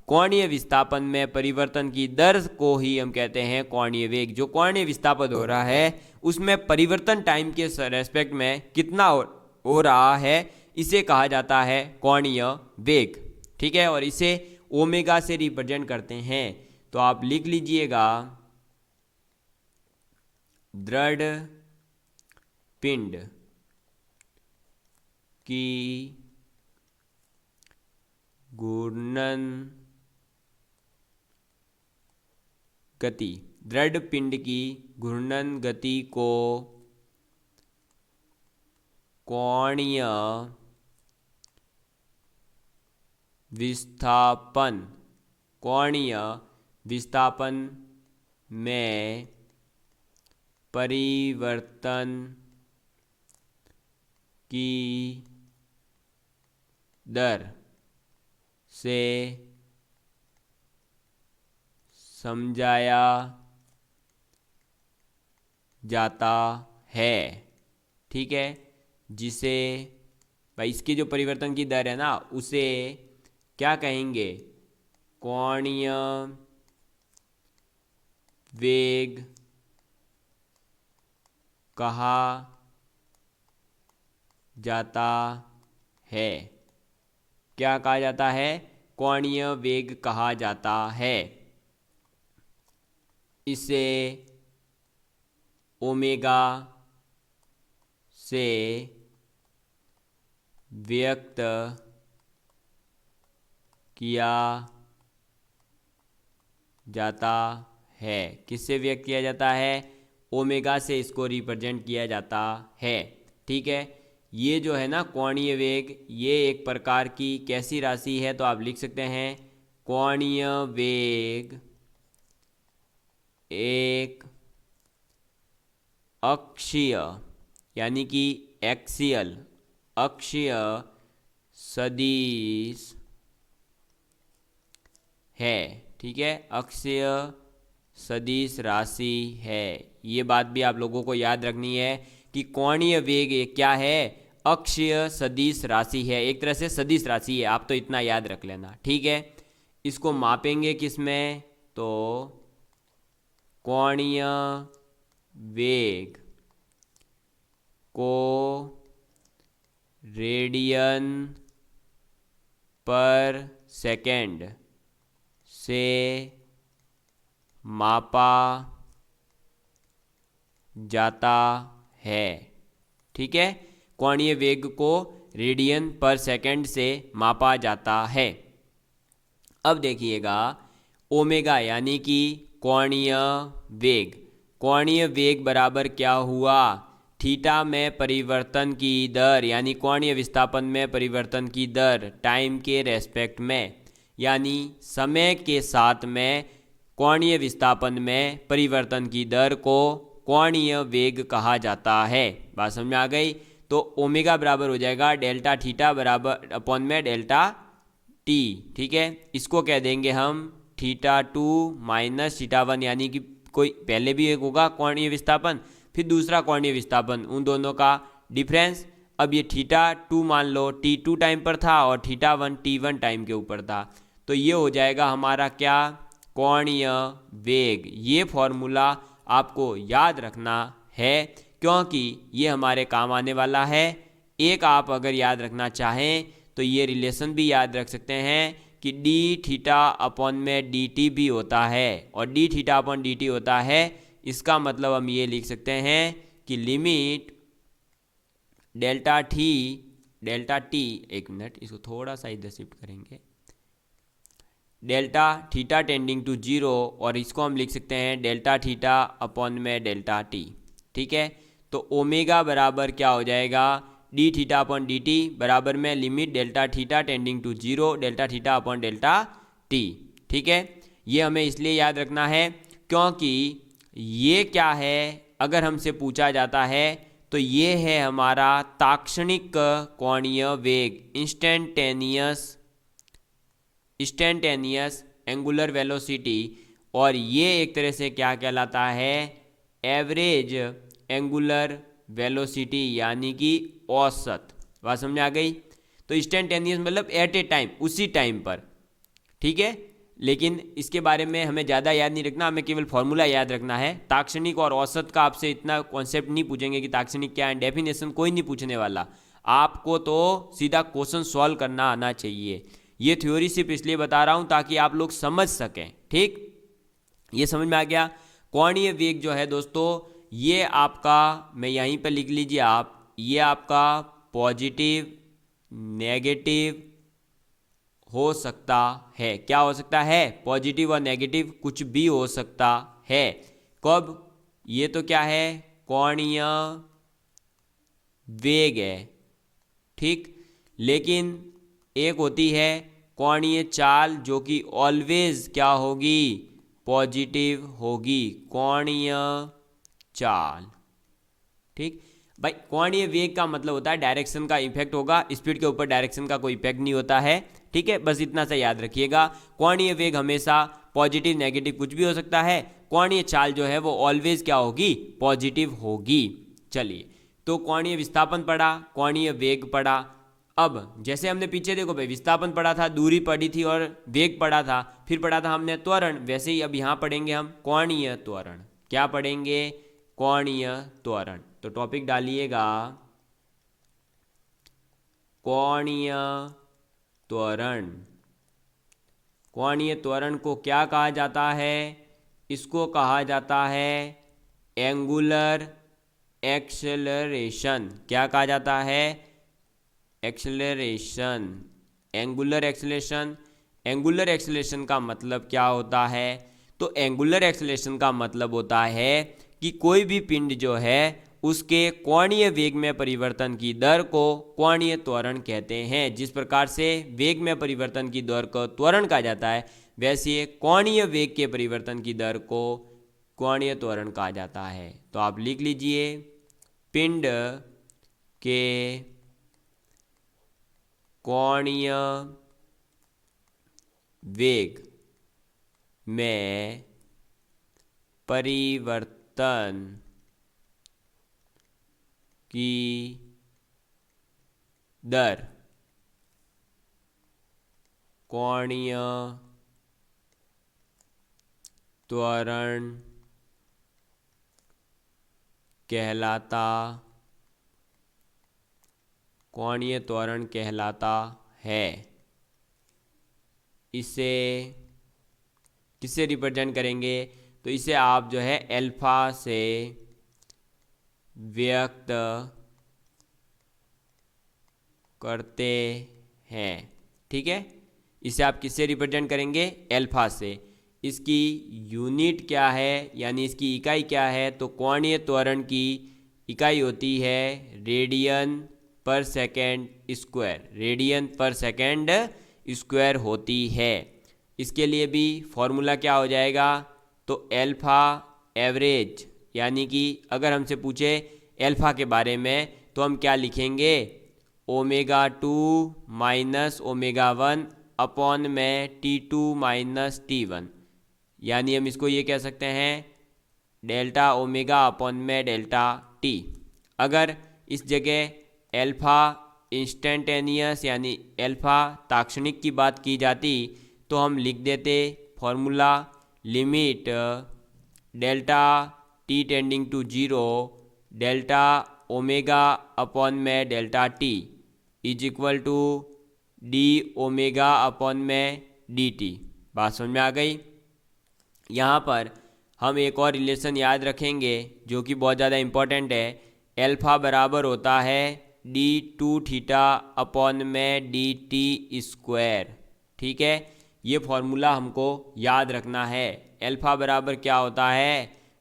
कोणीय विस्थापन में परिवर्तन की दर को ही हम कहते हैं कोणीय वेग। जो कोणीय विस्थापन हो रहा है उसमें परिवर्तन टाइम के रेस्पेक्ट में कितना हो रहा है, इसे कहा जाता है कोणीय वेग। ठीक है, और इसे ओमेगा से रिप्रेजेंट करते हैं। तो आप लिख लीजिएगा, दृढ़ पिंड की घूर्णन गति, दृढ़ पिंड की घूर्णन गति को कोणीय विस्थापन, कोणीय विस्थापन में परिवर्तन की दर से समझाया जाता है। ठीक है, जिसे भाई इसकी जो परिवर्तन की दर है ना उसे क्या कहेंगे, कोणीय वेग कहा जाता है। क्या कहा जाता है, कोणीय वेग कहा जाता है। इसे ओमेगा से व्यक्त किया जाता है। किससे व्यक्त किया जाता है, ओमेगा से इसको रिप्रेजेंट किया जाता है। ठीक है, ये जो है ना कोणीय वेग, ये एक प्रकार की कैसी राशि है, तो आप लिख सकते हैं कोणीय वेग एक अक्षीय, यानी कि एक्सियल, अक्षीय सदिश है। ठीक है, अक्षीय सदिश राशि है। ये बात भी आप लोगों को याद रखनी है कि कोणीय वेग क्या है, अक्षीय सदिश राशि है, एक तरह से सदिश राशि है। आप तो इतना याद रख लेना। ठीक है, इसको मापेंगे किस में, तो कोणीय वेग को रेडियन पर सेकेंड से मापा जाता है। ठीक है, कोणीय वेग को रेडियन पर सेकेंड से मापा जाता है। अब देखिएगा ओमेगा यानी कि कोणीय वेग, कोणीय वेग बराबर क्या हुआ, थीटा में परिवर्तन की दर, यानी कोणीय विस्थापन में परिवर्तन की दर टाइम के रेस्पेक्ट में, यानी समय के साथ में कोणीय विस्थापन में परिवर्तन की दर को कोणीय वेग कहा जाता है। बात समझ में आ गई। तो ओमेगा बराबर हो जाएगा डेल्टा थीटा बराबर अपॉन में डेल्टा टी। ठीक है, इसको कह देंगे हम थीटा 2 माइनस थीटा 1, यानी कि कोई पहले भी एक होगा कोणीय विस्थापन, फिर दूसरा कोणीय विस्थापन, उन दोनों का डिफरेंस। अब ये थीटा 2 मान लो t2 टाइम पर था और थीटा 1 t1 टाइम के ऊपर था, तो ये हो जाएगा हमारा क्या, कोणीय वेग। ये फॉर्मूला आपको याद रखना है क्योंकि ये हमारे काम आने वाला है। एक आप अगर याद रखना चाहें तो ये रिलेशन भी याद रख सकते हैं कि डी थीटा अपॉन में डी टी भी होता है और D theta upon D T होता है। इसका मतलब हम ये लिख सकते हैं कि लिमिट डेल्टा टी, एक मिनट इसको थोड़ा सा इधर शिफ्ट करेंगे, डेल्टा थीटा टेंडिंग टू 0, और इसको हम लिख सकते हैं डेल्टा थीटा अपॉन में डेल्टा टी। ठीक है, तो ओमेगा बराबर क्या हो जाएगा, D theta upon D T बराबर में limit delta theta tending to 0 delta theta upon delta T. ठीक है, ये हमें इसलिए याद रखना है क्योंकि ये क्या है, अगर हमसे पूछा जाता है तो ये है हमारा ताक्षणिक कोणीय वेग, इंस्टेंटेनियस एंगुलर वेलोसिटी, और ये एक तरह से क्या कहलाता है, एवरेज एंगुलर वेलोसिटी, यानी कि औसत। बात समझ आ गई। तो इंस्टेंटेनियस मतलब एट ए टाइम, उसी टाइम पर। ठीक है, लेकिन इसके बारे में हमें ज़्यादा याद नहीं रखना, हमें केवल फॉर्मूला याद रखना है। ताक्षणिक और औसत का आपसे इतना कॉन्सेप्ट नहीं पूछेंगे कि ताक्षणिक क्या है, डेफिनेशन कोई नहीं पूछने वाला, आपको तो सीधा क्वेश्चन सॉल्व करना आना चाहिए। ये थ्योरी सिर्फ इसलिए बता रहा हूँ ताकि आप लोग समझ सकें। ठीक, ये समझ में आ गया। कोणीय वेग जो है दोस्तों, ये आपका, मैं यहीं पर लिख लीजिए आप, ये आपका पॉजिटिव नेगेटिव हो सकता है। क्या हो सकता है, पॉजिटिव और नेगेटिव कुछ भी हो सकता है। कब, ये तो क्या है, कोणीय वेग है। ठीक, लेकिन एक होती है कोणीय चाल जो कि ऑलवेज क्या होगी, पॉजिटिव होगी, कोणीय चाल। ठीक भाई, कोणीय वेग का मतलब होता है डायरेक्शन का इफेक्ट होगा, स्पीड के ऊपर डायरेक्शन का कोई इफेक्ट नहीं होता है। ठीक है, बस इतना सा याद रखिएगा। कोणीय वेग हमेशा पॉजिटिव नेगेटिव कुछ भी हो सकता है, कोणीय चाल जो है वो ऑलवेज क्या होगी, पॉजिटिव होगी। चलिए, तो कोणीय विस्थापन पढ़ा, कोणीय वेग पढ़ा। अब जैसे हमने पीछे देखो भाई, विस्थापन पढ़ा था, दूरी पढ़ी थी और वेग पढ़ा था, फिर पढ़ा था हमने त्वरण, वैसे ही अब यहाँ पढ़ेंगे हम कोणीय त्वरण। क्या पढ़ेंगे, कोणीय त्वरण। तो टॉपिक डालिएगा कोणीय त्वरण। कोणीय त्वरण को क्या कहा जाता है, इसको कहा जाता है एंगुलर एक्सेलरेशन। क्या कहा जाता है, acceleration, angular acceleration. Angular acceleration का मतलब क्या होता है, तो एंगुलर एक्सेलरेशन का मतलब होता है कि कोई भी पिंड जो है उसके कोणीय वेग में परिवर्तन की दर को कोणीय त्वरण कहते हैं। जिस प्रकार से वेग में परिवर्तन की दर को त्वरण कहा जाता है, वैसे कोणीय वेग के परिवर्तन की दर को कोणीय त्वरण कहा जाता है। तो आप लिख लीजिए, पिंड के कोणीय वेग में परिवर्तन की दर कोणीय त्वरण कहलाता, कोणीय त्वरण कहलाता है। इसे किससे रिप्रेजेंट करेंगे, तो इसे आप जो है अल्फा से व्यक्त करते हैं। ठीक है, इसे आप किससे रिप्रेजेंट करेंगे, अल्फा से। इसकी यूनिट क्या है, यानी इसकी इकाई क्या है, तो कोणीय त्वरण की इकाई होती है रेडियन पर सेकेंड स्क्वायर, रेडियन पर सेकेंड स्क्वायर होती है। इसके लिए भी फॉर्मूला क्या हो जाएगा, तो अल्फा एवरेज, यानी कि अगर हमसे पूछे अल्फा के बारे में तो हम क्या लिखेंगे, ओमेगा 2 माइनस ओमेगा 1 अपॉन में T2 माइनस T1, यानी हम इसको ये कह सकते हैं डेल्टा ओमेगा अपॉन में डेल्टा टी। अगर इस जगह अल्फ़ा इंस्टेंटेनियस यानी अल्फ़ा ताक्षणिक की बात की जाती तो हम लिख देते formula limit delta T tending to zero delta omega upon में delta T is equal to D omega upon में डी टी। बात समझ में आ गई। यहाँ पर हम एक और रिलेशन याद रखेंगे जो कि बहुत ज़्यादा इम्पोर्टेंट है। अल्फ़ा बराबर होता है d2 थीटा अपॉन में dt स्क्वायर। ठीक है, ये फॉर्मूला हमको याद रखना है। अल्फ़ा बराबर क्या होता है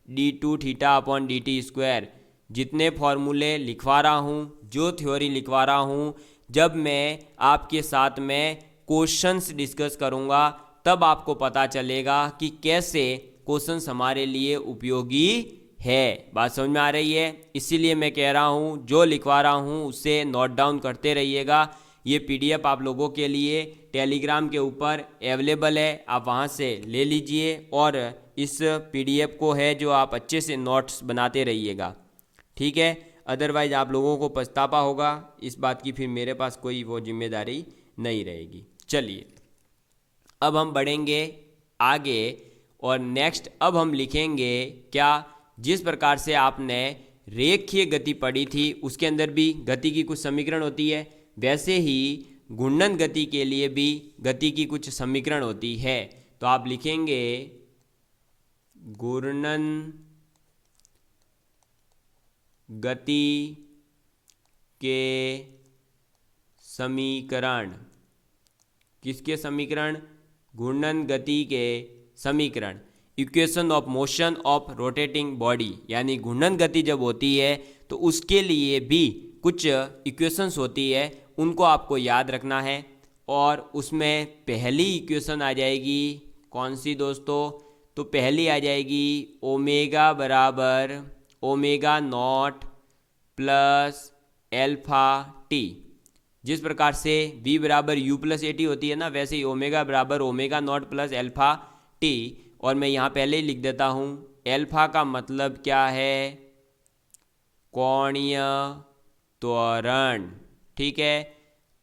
d2 theta upon dt square. जितने फॉर्मूले लिखवा रहा हूँ, जो थ्योरी लिखवा रहा हूँ, जब मैं आपके साथ में क्वेश्चंस डिस्कस करूँगा तब आपको पता चलेगा कि कैसे क्वेश्चंस हमारे लिए उपयोगी है। बात समझ में आ रही है। इसीलिए मैं कह रहा हूँ जो लिखवा रहा हूँ उसे नोट डाउन करते रहिएगा। ये पीडीएफ आप लोगों के लिए टेलीग्राम के ऊपर अवेलेबल है, आप वहाँ से ले लीजिए और इस पीडीएफ को है जो आप अच्छे से नोट्स बनाते रहिएगा। ठीक है, अदरवाइज़ आप लोगों को पछतावा होगा इस बात की, फिर मेरे पास कोई वो जिम्मेदारी नहीं रहेगी। चलिए अब हम बढ़ेंगे आगे और नेक्स्ट अब हम लिखेंगे क्या, जिस प्रकार से आपने रेखीय गति पढ़ी थी उसके अंदर भी गति की कुछ समीकरण होती है, वैसे ही घूर्णन गति के लिए भी गति की कुछ समीकरण होती है। तो आप लिखेंगे घूर्णन गति के समीकरण। किसके समीकरण? घूर्णन गति के समीकरण। Equation of motion of rotating body, यानी घूर्णन गति जब होती है तो उसके लिए भी कुछ इक्वेशंस होती है, उनको आपको याद रखना है। और उसमें पहली इक्वेशन आ जाएगी कौन सी दोस्तों? तो पहली आ जाएगी ओमेगा बराबर omega naught plus alpha T. जिस प्रकार से v बराबर u प्लस ए टी होती है ना, वैसे ही ओमेगा बराबर omega naught plus alpha T. और मैं यहाँ पहले ही लिख देता हूँ, एल्फा का मतलब क्या है? कोणीय त्वरण। ठीक है,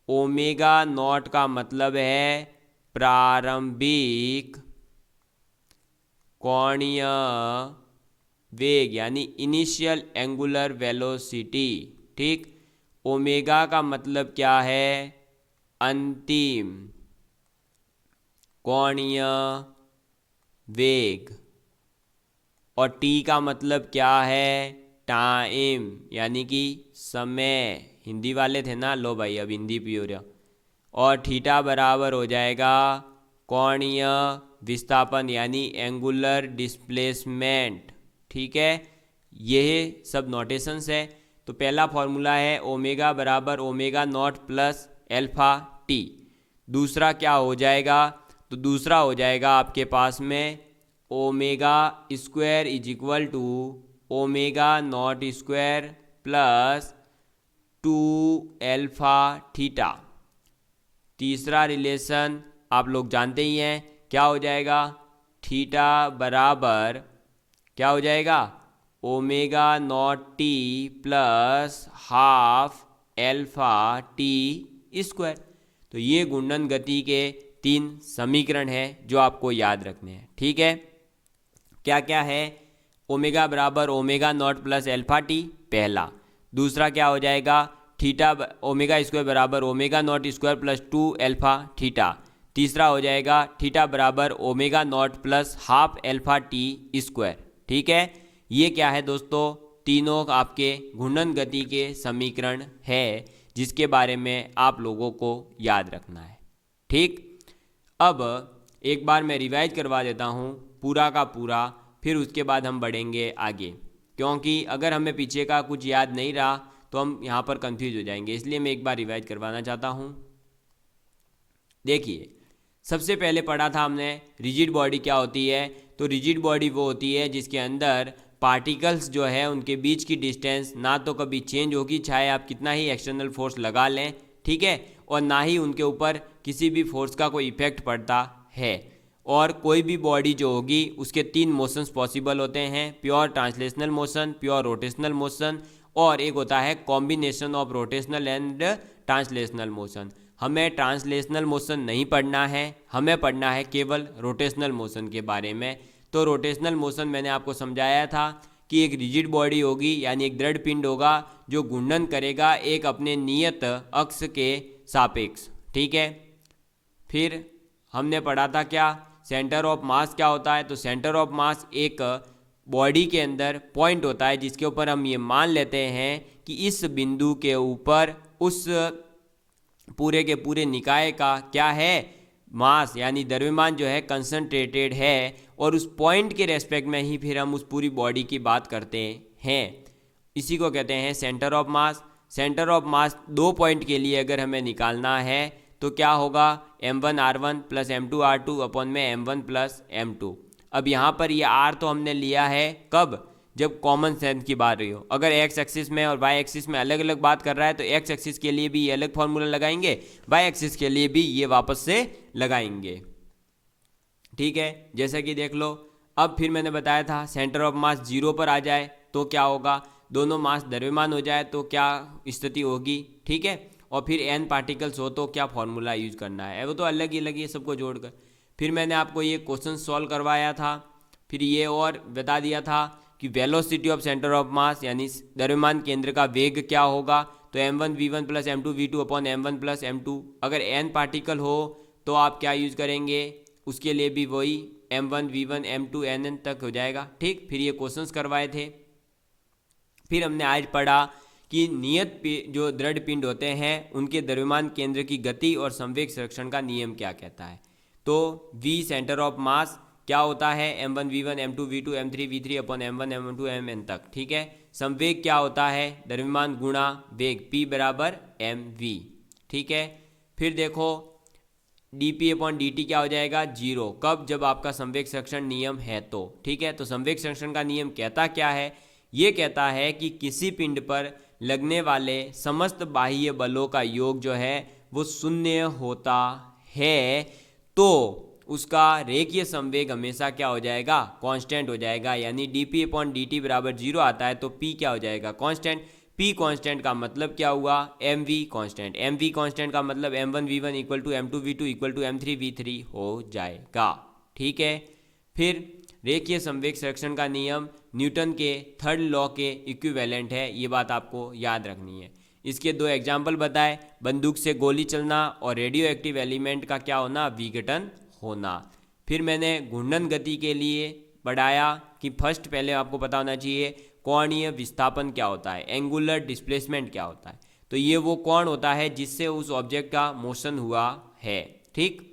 ओमेगा नॉट का मतलब है प्रारंभिक कोणीय वेग यानी इनिशियल एंगुलर वेलोसिटी। ठीक, ओमेगा का मतलब क्या है? अंतिम कोणीय वेग। और टी का मतलब क्या है? टाइम यानी कि समय। हिंदी वाले थे ना, लो भाई अब हिंदी प्योर। और थीटा बराबर हो जाएगा कोणीय विस्थापन यानी एंगुलर डिस्प्लेसमेंट। ठीक है, ये सब नोटेशंस है। तो पहला फॉर्मूला है ओमेगा बराबर omega naught plus alpha T. दूसरा क्या हो जाएगा? तो दूसरा हो जाएगा आपके पास में omega square is equal to omega not square plus 2 alpha theta. तीसरा रिलेशन आप लोग जानते ही हैं, क्या हो जाएगा? थीटा बराबर क्या हो जाएगा? Omega naught T plus half alpha T square. तो ये घूर्णन गति के 3 समीकरण हैं जो आपको याद रखने हैं। ठीक है, क्या क्या है? ओमेगा बराबर omega naught plus alpha T पहला। दूसरा क्या हो जाएगा? थीटा ओमेगा स्क्वायर बराबर omega not square plus 2 alpha theta. तीसरा हो जाएगा थीटा बराबर omega naught plus half alpha T square. ठीक है, ये क्या है दोस्तों? तीनों आपके घूर्णन गति के समीकरण है जिसके बारे में आप लोगों को याद रखना है। ठीक, अब एक बार मैं रिवाइज करवा देता हूँ पूरा का पूरा, फिर उसके बाद हम बढ़ेंगे आगे, क्योंकि अगर हमें पीछे का कुछ याद नहीं रहा तो हम यहाँ पर कंफ्यूज हो जाएंगे। इसलिए मैं एक बार रिवाइज करवाना चाहता हूँ। देखिए, सबसे पहले पढ़ा था हमने रिजिड बॉडी क्या होती है। तो रिजिड बॉडी वो होती है जिसके अंदर पार्टिकल्स जो है उनके बीच की डिस्टेंस ना तो कभी चेंज होगी चाहे आप कितना ही एक्सटर्नल फोर्स लगा लें। ठीक है, और ना ही उनके ऊपर किसी भी फोर्स का कोई इफेक्ट पड़ता है। और कोई भी बॉडी जो होगी उसके 3 मोशंस पॉसिबल होते हैं, pure translational motion, pure rotational motion और एक होता है combination of rotational and translational motion. हमें ट्रांसलेशनल मोशन नहीं पढ़ना है, हमें पढ़ना है केवल रोटेशनल मोशन के बारे में। तो रोटेशनल मोशन मैंने आपको समझाया था कि एक रिजिड बॉडी होगी यानी एक दृढ़ पिंड होगा जो घूर्णन करेगा एक अपने नियत अक्ष के सापेक्ष, ठीक है। फिर हमने पढ़ा था क्या, सेंटर ऑफ मास क्या होता है। तो सेंटर ऑफ मास एक बॉडी के अंदर पॉइंट होता है जिसके ऊपर हम ये मान लेते हैं कि इस बिंदु के ऊपर उस पूरे के पूरे निकाय का क्या है, मास यानी द्रव्यमान जो है कंसंट्रेटेड है, और उस पॉइंट के रेस्पेक्ट में ही फिर हम उस पूरी बॉडी की बात करते हैं। इसी को कहते हैं centre of mass. Centre of mass 2 point के लिए अगर हमें निकालना है तो क्या होगा, m1r1 प्लस m2r2 अपॉन में m1 प्लस m2। अब यहाँ पर ये r तो हमने लिया है कब, जब कॉमन सेंस की बात रही हो। अगर x एक्सिस में और y एक्सिस में अलग अलग बात कर रहा है तो x एक्सिस के लिए भी ये अलग फॉर्मूला लगाएंगे, y एक्सिस के लिए भी ये वापस से लगाएंगे, ठीक है। जैसा कि देख लो, अब फिर मैंने बताया था सेंटर ऑफ मास 0 पर आ जाए तो क्या होगा, दोनों मास द्रव्यमान हो जाए तो क्या स्थिति होगी, ठीक है। और फिर n पार्टिकल्स हो तो क्या फॉर्मूला यूज करना है, वो तो अलग ही अलग है सबको जोड़कर। फिर मैंने आपको ये क्वेश्चन सॉल्व करवाया था, फिर ये और बता दिया था कि वेलोसिटी ऑफ सेंटर ऑफ मास यानी द्रव्यमान केंद्र का वेग क्या होगा, तो m1 v1 plus m2 v2 upon m1 plus m2। अगर n पार्टिकल हो तो आप क्या यूज करेंगे, उसके लिए भी वही m1 v1 m2 nn तक हो जाएगा, ठीक। फिर ये क्वेश्चंस करवाए थे। फिर हमने आज पढ़ा कि नियत जो दृढ़ पिंड होते हैं उनके द्रव्यमान केंद्र की गति और संवेग संरक्षण का नियम क्या कहता है। तो v सेंटर ऑफ मास क्या होता है, m1 v1 m2 v2 m3 v3 upon m1 m2 mn तक, ठीक है। संवेग क्या होता है, द्रव्यमान गुणा वेग p बराबर mv, ठीक है। फिर देखो dp अपॉन dt क्या हो जाएगा 0, कब, जब आपका संवेग संरक्षण नियम है तो, ठीक है। तो संवेग संरक्षण का नियम कहता क्या है, ये कहता है कि किसी पिंड पर लगने वाले समस्त बाह्य बलों का योग जो है वो 0 होता है, तो उसका रेखीय संवेग हमेशा क्या हो जाएगा, कांस्टेंट हो जाएगा। यानी dp अपॉन dt बराबर 0 आता है तो p क्या हो जाएगा, कांस्टेंट। p कांस्टेंट का मतलब क्या हुआ, mv कांस्टेंट। mv कांस्टेंट का मतलब m1 v1 equal to m2 v2 equal to m3 v3 हो जाएगा, ठीक है। फिर रेखीय संवेग संरक्षण का नियम न्यूटन के 3rd लॉ के इक्विवेलेंट है, ये बात आपको याद रखनी है। इसके 2 एग्जाम्पल बताए, बंदूक से गोली चलना और रेडियो एक्टिव एलिमेंट का क्या होना, विघटन होना। फिर मैंने घूर्णन गति के लिए पढ़ाया कि फर्स्ट पहले आपको पता होना चाहिए कोणीय विस्थापन क्या होता है, एंगुलर डिस्प्लेसमेंट क्या होता है। तो ये वो कोण होता है जिससे उस ऑब्जेक्ट का मोशन हुआ है, ठीक।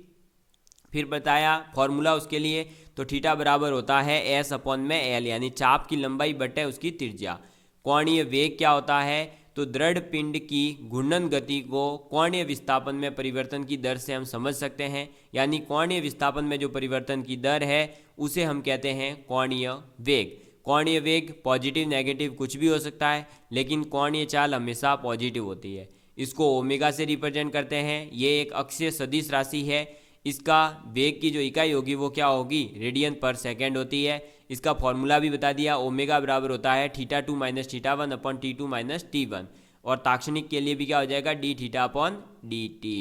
फिर बताया फॉर्मूला उसके लिए, तो थीटा बराबर होता है s अपॉन में l यानी चाप की लंबाई बटे उसकी त्रिज्या। कोणीय वेग क्या होता है, तो दृढ़ पिंड की घूर्णन गति को कोणीय विस्थापन में परिवर्तन की दर से हम समझ सकते हैं, यानी कोणीय विस्थापन में जो परिवर्तन की दर है उसे हम कहते हैं कोणीय वेग। कोणीय वेग पॉजिटिव नेगेटिव कुछ भी हो सकता है, लेकिन कोणीय चाल हमेशा पॉजिटिव होती है। इसको ओमेगा से रिप्रेजेंट करते हैं, ये एक अक्षीय सदिश राशि है। इसका वेग की जो इकाई होगी वो क्या होगी, रेडियन पर सेकेंड होती है। इसका फॉर्मूला भी बता दिया, ओमेगा बराबर होता है θ2 minus θ1 upon t2 minus t1, और ताक्षणिक के लिए भी क्या हो जाएगा d थीटा अपॉन dt।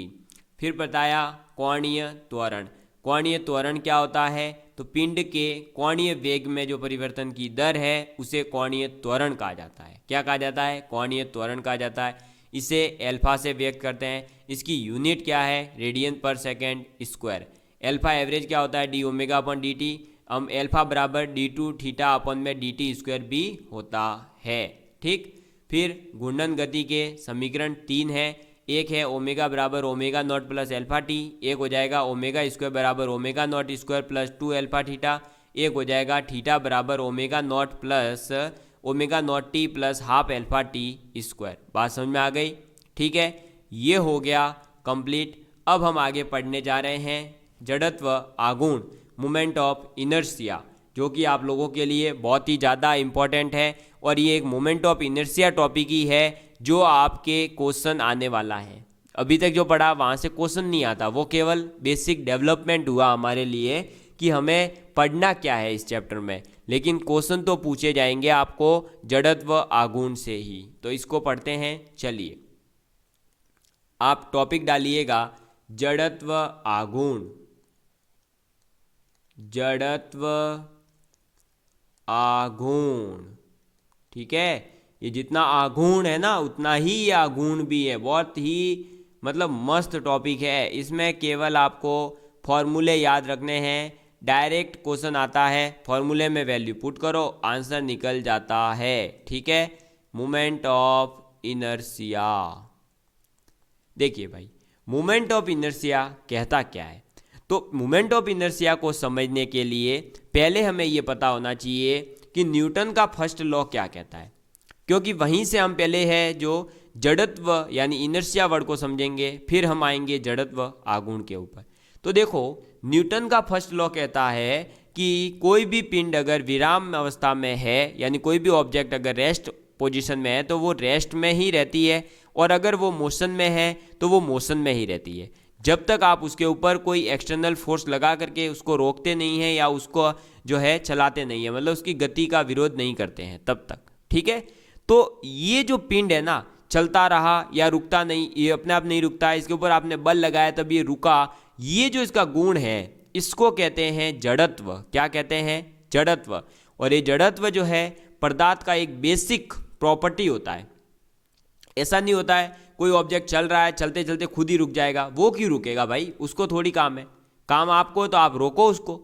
फिर बताया कोणीय त्वरण। कोणीय त्वरण क्या होता है, तो पिंड के कोणीय वेग में जो परिवर्तन की दर है उसे कोणीय त्वरण कहा जाता है। क्या कहा जाता है, कोणीय त्वरण कहा जाता है। इसे एल्फा से व्यक्त करते हैं। इसकी यूनिट क्या है, रेडियन पर सेकेंड स्क्वायर। एल्फा एवरेज क्या होता है, D omega upon D T. हम एल्फा बराबर d2 थीटा अपॉन में dt स्क्वायर भी होता है, ठीक। फिर घूर्णन गति के समीकरण 3 है। एक है ओमेगा बराबर omega naught plus alpha T, एक हो जाएगा ओमेगा स्क्वायर बराबर omega not square plus 2 alpha theta, एक हो जाएगा थीटा बराबर omega naught plus omega naught T plus half alpha T square. बात समझ में आ गई, ठीक है। ये हो गया कंप्लीट। अब हम आगे पढ़ने जा रहे हैं जड़त्व आघूर्ण, मोमेंट ऑफ इनर्शिया, जो कि आप लोगों के लिए बहुत ही ज़्यादा इम्पॉर्टेंट है। और ये एक मोमेंट ऑफ इनर्शिया टॉपिक ही है जो आपके क्वेश्चन आने वाला है। अभी तक जो पढ़ा वहाँ से क्वेश्चन नहीं आता, वो केवल बेसिक डेवलपमेंट हुआ हमारे लिए कि हमें पढ़ना क्या है इस चैप्टर में, लेकिन क्वेश्चन तो पूछे जाएंगे आपको जड़त्व आघूर्ण से ही। तो इसको पढ़ते हैं। चलिए आप टॉपिक डालिएगा जड़त्व आघूर्ण, जड़त्व आघूर्ण। ठीक है, ये जितना आघूर्ण है ना उतना ही ये आघूर्ण भी है। बहुत ही मतलब मस्त टॉपिक है। इसमें केवल आपको फॉर्मूले याद रखने हैं, डायरेक्ट क्वेश्चन आता है, फॉर्मूले में वैल्यू पुट करो, आंसर निकल जाता है। ठीक है, मोमेंट ऑफ इनर्शिया। देखिए भाई, मोमेंट ऑफ इनर्शिया कहता क्या है? तो मोमेंट ऑफ इनर्शिया को समझने के लिए पहले हमें ये पता होना चाहिए कि न्यूटन का फर्स्ट लॉ क्या कहता है, क्योंकि वहीं से हम पहले है जो जड़त्व यानी इनर्शिया वर्ड को समझेंगे, फिर हम आएंगे जड़त्व आघूर्ण के ऊपर। तो देखो, न्यूटन का फर्स्ट लॉ कहता है कि कोई भी पिंड अगर विराम अवस्था में है, यानी कोई भी ऑब्जेक्ट अगर रेस्ट पोजीशन में है तो वो रेस्ट में ही रहती है, और अगर वो मोशन में है तो वो मोशन में ही रहती है, जब तक आप उसके ऊपर कोई एक्सटर्नल फोर्स लगा करके उसको रोकते नहीं हैं या उसको जो है चलाते नहीं है, मतलब उसकी गति का विरोध नहीं करते हैं तब तक। ठीक है, तो ये जो पिंड है ना, चलता रहा या रुकता नहीं, ये अपने आप नहीं रुकता है, इसके ऊपर आपने बल लगाया तब ये रुका, ये जो इसका गुण है इसको कहते हैं जड़त्व। क्या कहते हैं? जड़त्व। और ये जड़त्व जो है पदार्थ का एक बेसिक प्रॉपर्टी होता है। ऐसा नहीं होता है कोई ऑब्जेक्ट चल रहा है, चलते चलते खुद ही रुक जाएगा, वो क्यों रुकेगा भाई? उसको थोड़ी काम है, काम आपको, तो आप रोको उसको।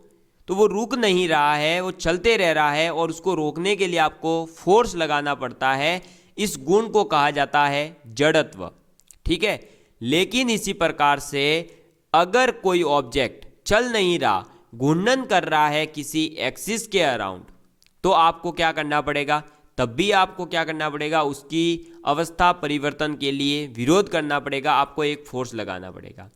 तो वो रुक नहीं रहा है, वो चलते रह रहा है, और उसको रोकने के लिए आपको फोर्स लगाना पड़ता है। इस गुण को कहा जाता है जड़त्व। ठीक है, लेकिन इसी प्रकार से अगर कोई ऑब्जेक्ट चल नहीं रहा, घूर्णन कर रहा है किसी एक्सिस के अराउंड, तो आपको क्या करना पड़ेगा? तब भी आपको क्या करना पड़ेगा? उसकी अवस्था परिवर्तन के लिए विरोध करना पड़ेगा, आपको एक फोर्स लगाना पड़ेगा।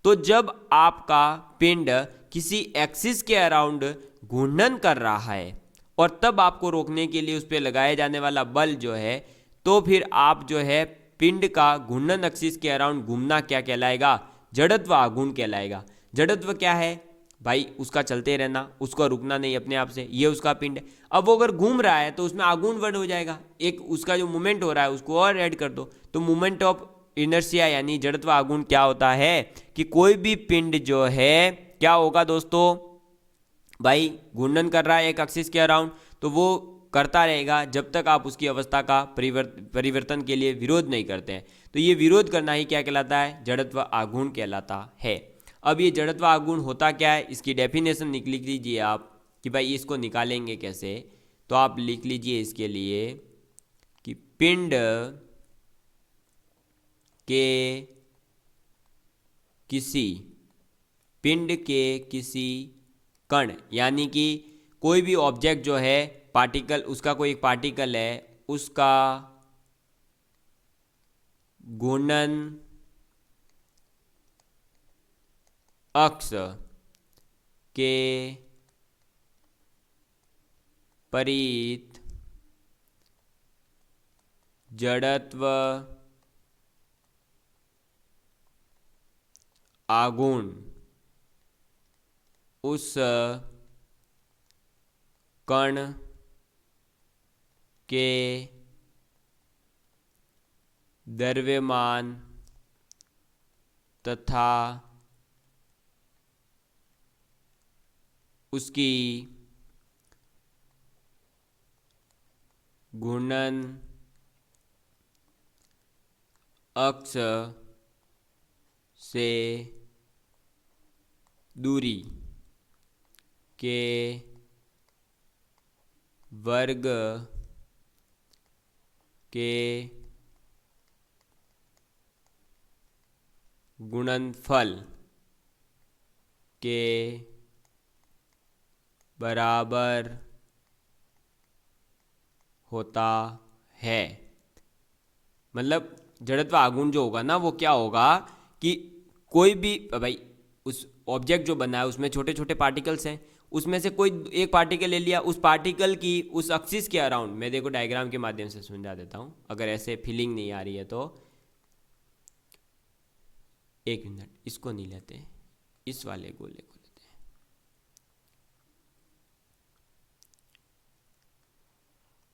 तो जब आपका पिंड किसी एक्सिस के अराउंड घूर्णन कर रहा है और तब आपको रोकने के लिए उस पर लगाए जाने वाला बल जो है, तो फिर आप जो है पिंड का घूर्णन एक्सिस के अराउंड घूमना क्या कहलाएगा? जड़त्व आघूर्ण कहलाएगा। जड़त्व क्या है भाई? उसका चलते रहना, उसको रुकना नहीं अपने आप से, ये उसका पिंड है। अब वो अगर घूम रहा है तो उसमें आघूर्ण वर्ड हो जाएगा, एक उसका जो मूवमेंट हो रहा है उसको और ऐड कर दो, तो मूवमेंट ऑफ इनर्शिया यानी जड़त्व आघूर्ण क्या होता है कि कोई भी पिंड जो है क्या होगा दोस्तों भाई? घूर्णन कर रहा है एक एक्सिस के अराउंड, तो वो करता रहेगा जब तक आप उसकी अवस्था का परिवर्तन के लिए विरोध नहीं करते हैं। तो ये विरोध करना ही क्या कहलाता है? जड़त्व आघूर्ण कहलाता है। अब ये जड़त्व आघूर्ण होता क्या है, इसकी डेफिनेशन लिख लीजिए आप कि भाई इसको निकालेंगे कैसे। तो आप लिख लीजिए इसके लिए कि पिंड के किसी कण, यानी कि कोई भी ऑब्जेक्ट जो है पार्टिकल, उसका कोई एक पार्टिकल है, उसका घूर्णन अक्ष के परित जड़त्व आघूर्ण उस कण के द्रव्यमान तथा उसकी घूर्णन अक्ष से दूरी के वर्ग के गुणनफल के बराबर होता है। मतलब जड़त्व आघूर्ण जो होगा ना, वो क्या होगा कि कोई भी भाई उस ऑब्जेक्ट जो बना है उसमें छोटे छोटे पार्टिकल्स हैं, उसमें से कोई एक पार्टिकल ले लिया, उस पार्टिकल की उस एक्सिस के अराउंड, मैं देखो डायग्राम के माध्यम से समझा देता हूँ अगर ऐसे फीलिंग नहीं आ रही है तो। एक मिनट, इसको नहीं लेते, इस वाले गोले को लेते हैं।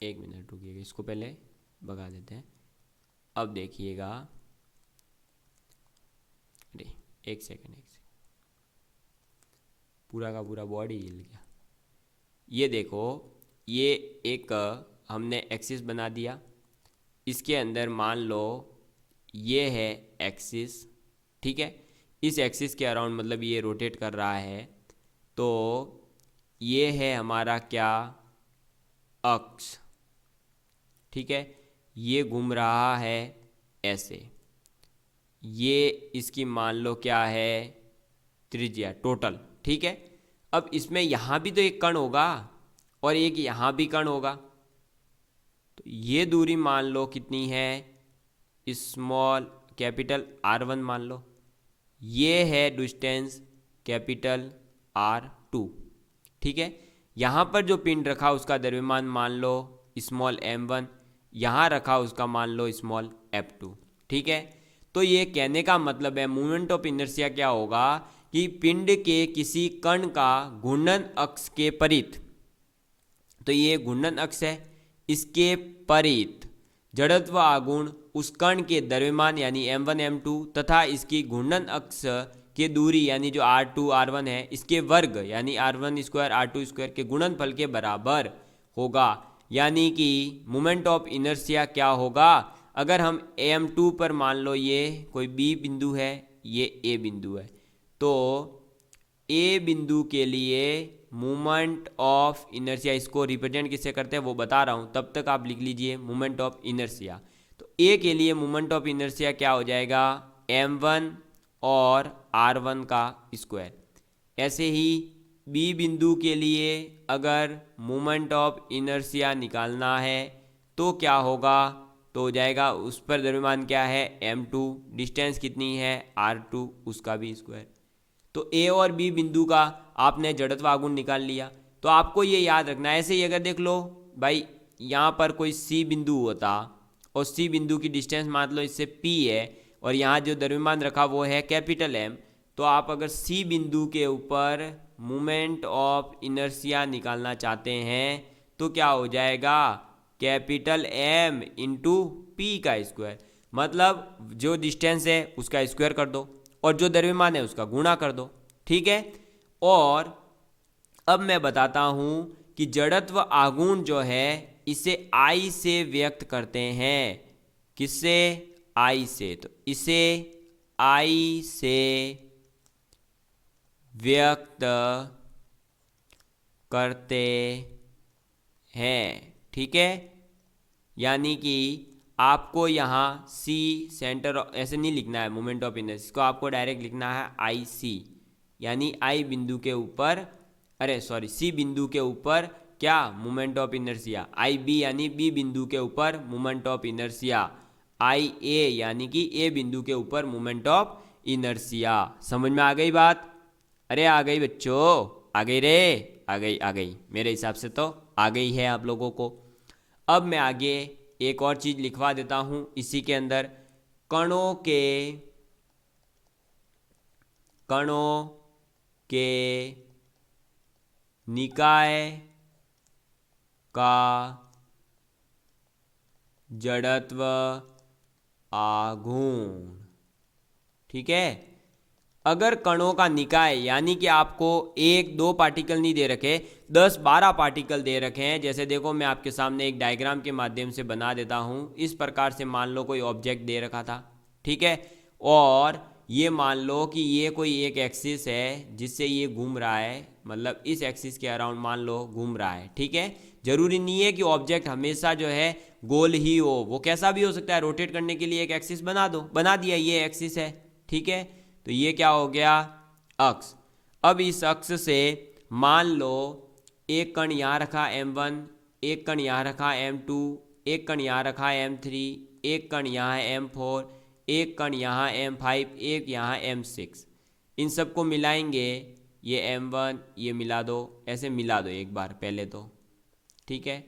एक मिनट रुकिएगा, इसको पहले भगा देते हैं। अब देखिएगा, अरे एक सेकंड, पूरा का पूरा बॉडी हिल गया। ये देखो, ये एक हमने एक्सिस बना दिया, इसके अंदर मान लो ये है एक्सिस, ठीक है। इस एक्सिस के अराउंड मतलब ये रोटेट कर रहा है, तो ये है हमारा क्या, अक्ष, ठीक है। ये घूम रहा है ऐसे, ये इसकी मान लो क्या है, त्रिज्या टोटल, ठीक है। अब इसमें यहाँ भी तो एक कण होगा और एक यहाँ भी कण होगा, तो ये दूरी मान लो कितनी है, स्मॉल कैपिटल R1 मान लो, ये है डिस्टेंस कैपिटल R2, ठीक है। यहाँ पर जो पिंड रखा उसका द्रव्यमान मान लो स्मॉल m1, यहाँ रखा उसका मान लो स्मॉल f2, ठीक है। तो ये कहने का मतलब है मोमेंट ऑफ इनर्शिया क्या होगा कि पिंड के किसी कण का घूर्णन अक्ष के परित, तो ये घूर्णन अक्ष है, इसके परित जड़त्व आघूर्ण उस कण के द्रव्यमान यानी m1 m2 तथा इसकी घूर्णन अक्ष के दूरी यानी जो R2 R1 है इसके वर्ग यानी R1 स्क्वायर R2 स्क्वायर के गुणनफल के बराबर होगा। यानी कि मोमेंट ऑफ इनर्शिया क्या होगा, अगर हम m2 पर मान लो ये कोई B बिंदु है, ये A बिंदु है, तो A बिंदु के लिए मोमेंट ऑफ इनर्शिया, इसको रिप्रेजेंट किससे करते हैं वो बता रहा हूँ, तब तक आप लिख लीजिए मोमेंट ऑफ इनर्शिया। तो A के लिए मोमेंट ऑफ इनर्शिया क्या हो जाएगा, m1 और R1 का स्क्वायर। ऐसे ही B बिंदु के लिए अगर मोमेंट ऑफ इनर्शिया निकालना है तो क्या होगा, तो हो जाएगा उस पर द्रव्यमान क्या है m2, डिस्टेंस कितनी है R2, उसका भी स्क्वायर। तो A और B बिंदु का आपने जड़त्व आघूर्ण निकाल लिया। तो आपको ये याद रखना है, ऐसे ही अगर देख लो भाई यहाँ पर कोई C बिंदु होता और C बिंदु की डिस्टेंस मान लो इससे P है और यहाँ जो द्रव्यमान रखा वो है कैपिटल M, तो आप अगर C बिंदु के ऊपर मोमेंट ऑफ इनर्शिया निकालना चाहते हैं तो क्या हो जाएगा, कैपिटल M इंटू P का स्क्वायर, मतलब जो डिस्टेंस है उसका स्क्वायर कर दो और जो द्रव्यमान है उसका गुणा कर दो, ठीक है। और अब मैं बताता हूं कि जड़त्व आघूर्ण जो है इसे I से व्यक्त करते हैं, किससे, I से, तो इसे I से व्यक्त करते हैं, ठीक है। यानी कि आपको यहाँ C सेंटर ऐसे नहीं लिखना है मोमेंट ऑफ इनर्शिया, इसको आपको डायरेक्ट लिखना है IC, यानी I बिंदु के ऊपर, अरे सॉरी C बिंदु के ऊपर क्या, मोमेंट ऑफ इनर्शिया, IB यानी B बिंदु के ऊपर मोमेंट ऑफ इनर्शिया, IA यानी कि A बिंदु के ऊपर मोमेंट ऑफ इनर्शिया। समझ में आ गई बात, अरे आ गई बच्चों, आ गई रे, आ गई, मेरे हिसाब से तो आ गई है आप लोगों को। अब मैं आगे एक और चीज़ लिखवा देता हूँ इसी के अंदर, कणों के निकाय का जड़त्व आघूर्ण, ठीक है। अगर कणों का निकाय यानी कि आपको 1-2 पार्टिकल नहीं दे रखे, 10-12 पार्टिकल दे रखे हैं, जैसे देखो मैं आपके सामने एक डायग्राम के माध्यम से बना देता हूँ। इस प्रकार से मान लो कोई ऑब्जेक्ट दे रखा था, ठीक है, और ये मान लो कि ये कोई एक एक्सिस है जिससे ये घूम रहा है, मतलब इस एक्सिस के अराउंड मान लो घूम रहा है, ठीक है। जरूरी नहीं है कि ऑब्जेक्ट हमेशा जो है गोल ही हो, वो कैसा भी हो सकता है। रोटेट करने के लिए एक एक्सिस बना दो, बना दिया, ये एक्सिस है, ठीक है। तो ये क्या हो गया, अक्ष। अब इस अक्ष से मान लो एक कण यहाँ रखा m1, एक कण यहाँ रखा m2, एक कण यहाँ रखा m3, एक कण यहाँ m4, एक कण यहाँ m5, एक यहाँ m6। इन सबको मिलाएंगे, ये m1 ये मिला दो, ऐसे मिला दो एक बार पहले तो, ठीक है।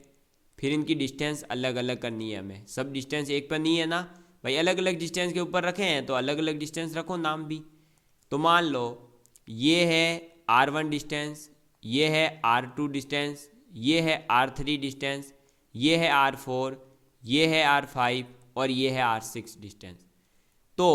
फिर इनकी डिस्टेंस अलग अलग करनी है हमें, सब डिस्टेंस एक पर नहीं है ना, भाई अलग अलग डिस्टेंस के ऊपर रखे हैं तो अलग अलग डिस्टेंस रखो नाम भी। तो मान लो ये है R1 डिस्टेंस, ये है R2 डिस्टेंस, ये है R3 डिस्टेंस, ये है R4, ये है R5 और ये है R6 डिस्टेंस। तो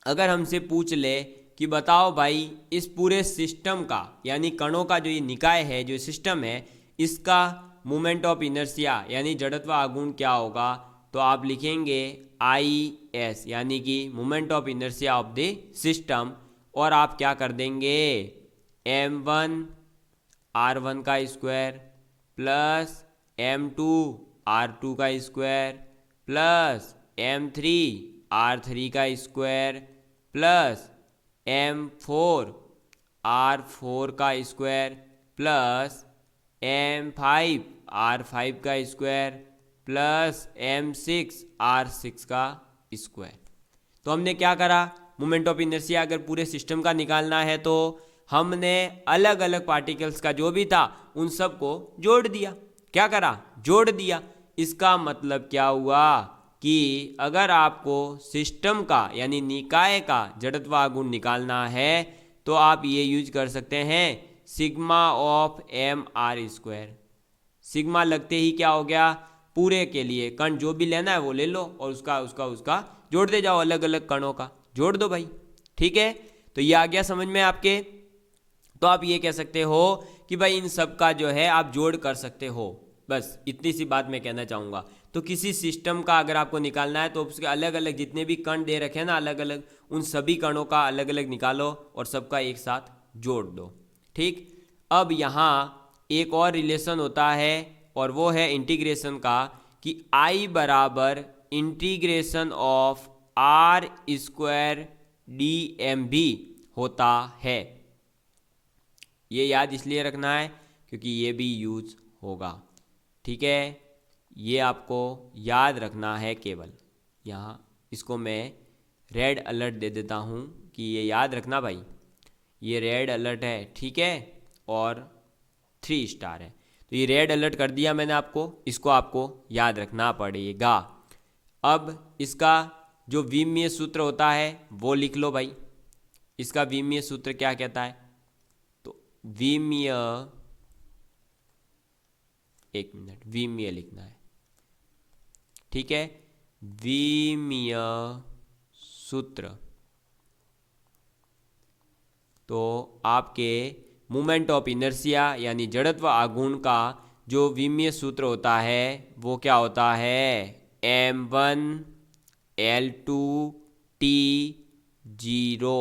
अगर हमसे पूछ ले कि बताओ भाई इस पूरे सिस्टम का यानी कणों का जो ये निकाय है, जो सिस्टम है, इसका मोमेंट ऑफ इनर्शिया यानी जड़त्व आघूर्ण क्या होगा, तो आप लिखेंगे IS यानी कि moment of inertia of the system, और आप क्या कर देंगे M1 R1 का स्क्वायर प्लस M2 R2 का स्क्वायर प्लस M3 R3 का स्क्वायर प्लस M4 R4 का स्क्वायर प्लस M5 R5 का स्क्वायर प्लस M6 R6 का स्क्वायर। तो हमने क्या करा, मोमेंट ऑफ इनर्शिया अगर पूरे सिस्टम का निकालना है तो हमने अलग अलग पार्टिकल्स का जो भी था उन सब को जोड़ दिया। क्या करा, जोड़ दिया। इसका मतलब क्या हुआ कि अगर आपको सिस्टम का यानी निकाय का जड़त्व आघूर्ण निकालना है तो आप ये यूज कर सकते हैं sigma of MR square. Sigma लगते ही क्या हो गया, पूरे के लिए कण जो भी लेना है वो ले लो और उसका जोड़ते जाओ, अलग अलग कणों का जोड़ दो भाई। ठीक है, तो ये आ गया समझ में आपके। तो आप ये कह सकते हो कि भाई इन सब का जो है आप जोड़ कर सकते हो। बस इतनी सी बात मैं कहना चाहूँगा। तो किसी सिस्टम का अगर आपको निकालना है तो उसके अलग अलग जितने भी कण दे रखे हैं ना अलग अलग, उन सभी कणों का अलग अलग निकालो और सबका एक साथ जोड़ दो। ठीक, अब यहाँ एक और रिलेशन होता है और वो है इंटीग्रेशन का, कि I बराबर integration of R square DM भी होता है। ये याद इसलिए रखना है क्योंकि ये भी यूज होगा। ठीक है, ये आपको याद रखना है केवल। यहाँ इसको मैं रेड अलर्ट दे देता हूँ कि ये याद रखना भाई, ये रेड अलर्ट है। ठीक है, और 3 स्टार है। तो ये रेड अलर्ट कर दिया मैंने आपको, इसको आपको याद रखना पड़ेगा। अब इसका जो विमीय सूत्र होता है वो लिख लो भाई। इसका विमीय सूत्र क्या कहता है, तो विमीय, एक मिनट, विमीय लिखना है। ठीक है, विमीय सूत्र तो आपके मोमेंट ऑफ इनर्शिया यानी जड़त्व आघूर्ण का जो विमीय सूत्र होता है वो क्या होता है, M1 L2 T0,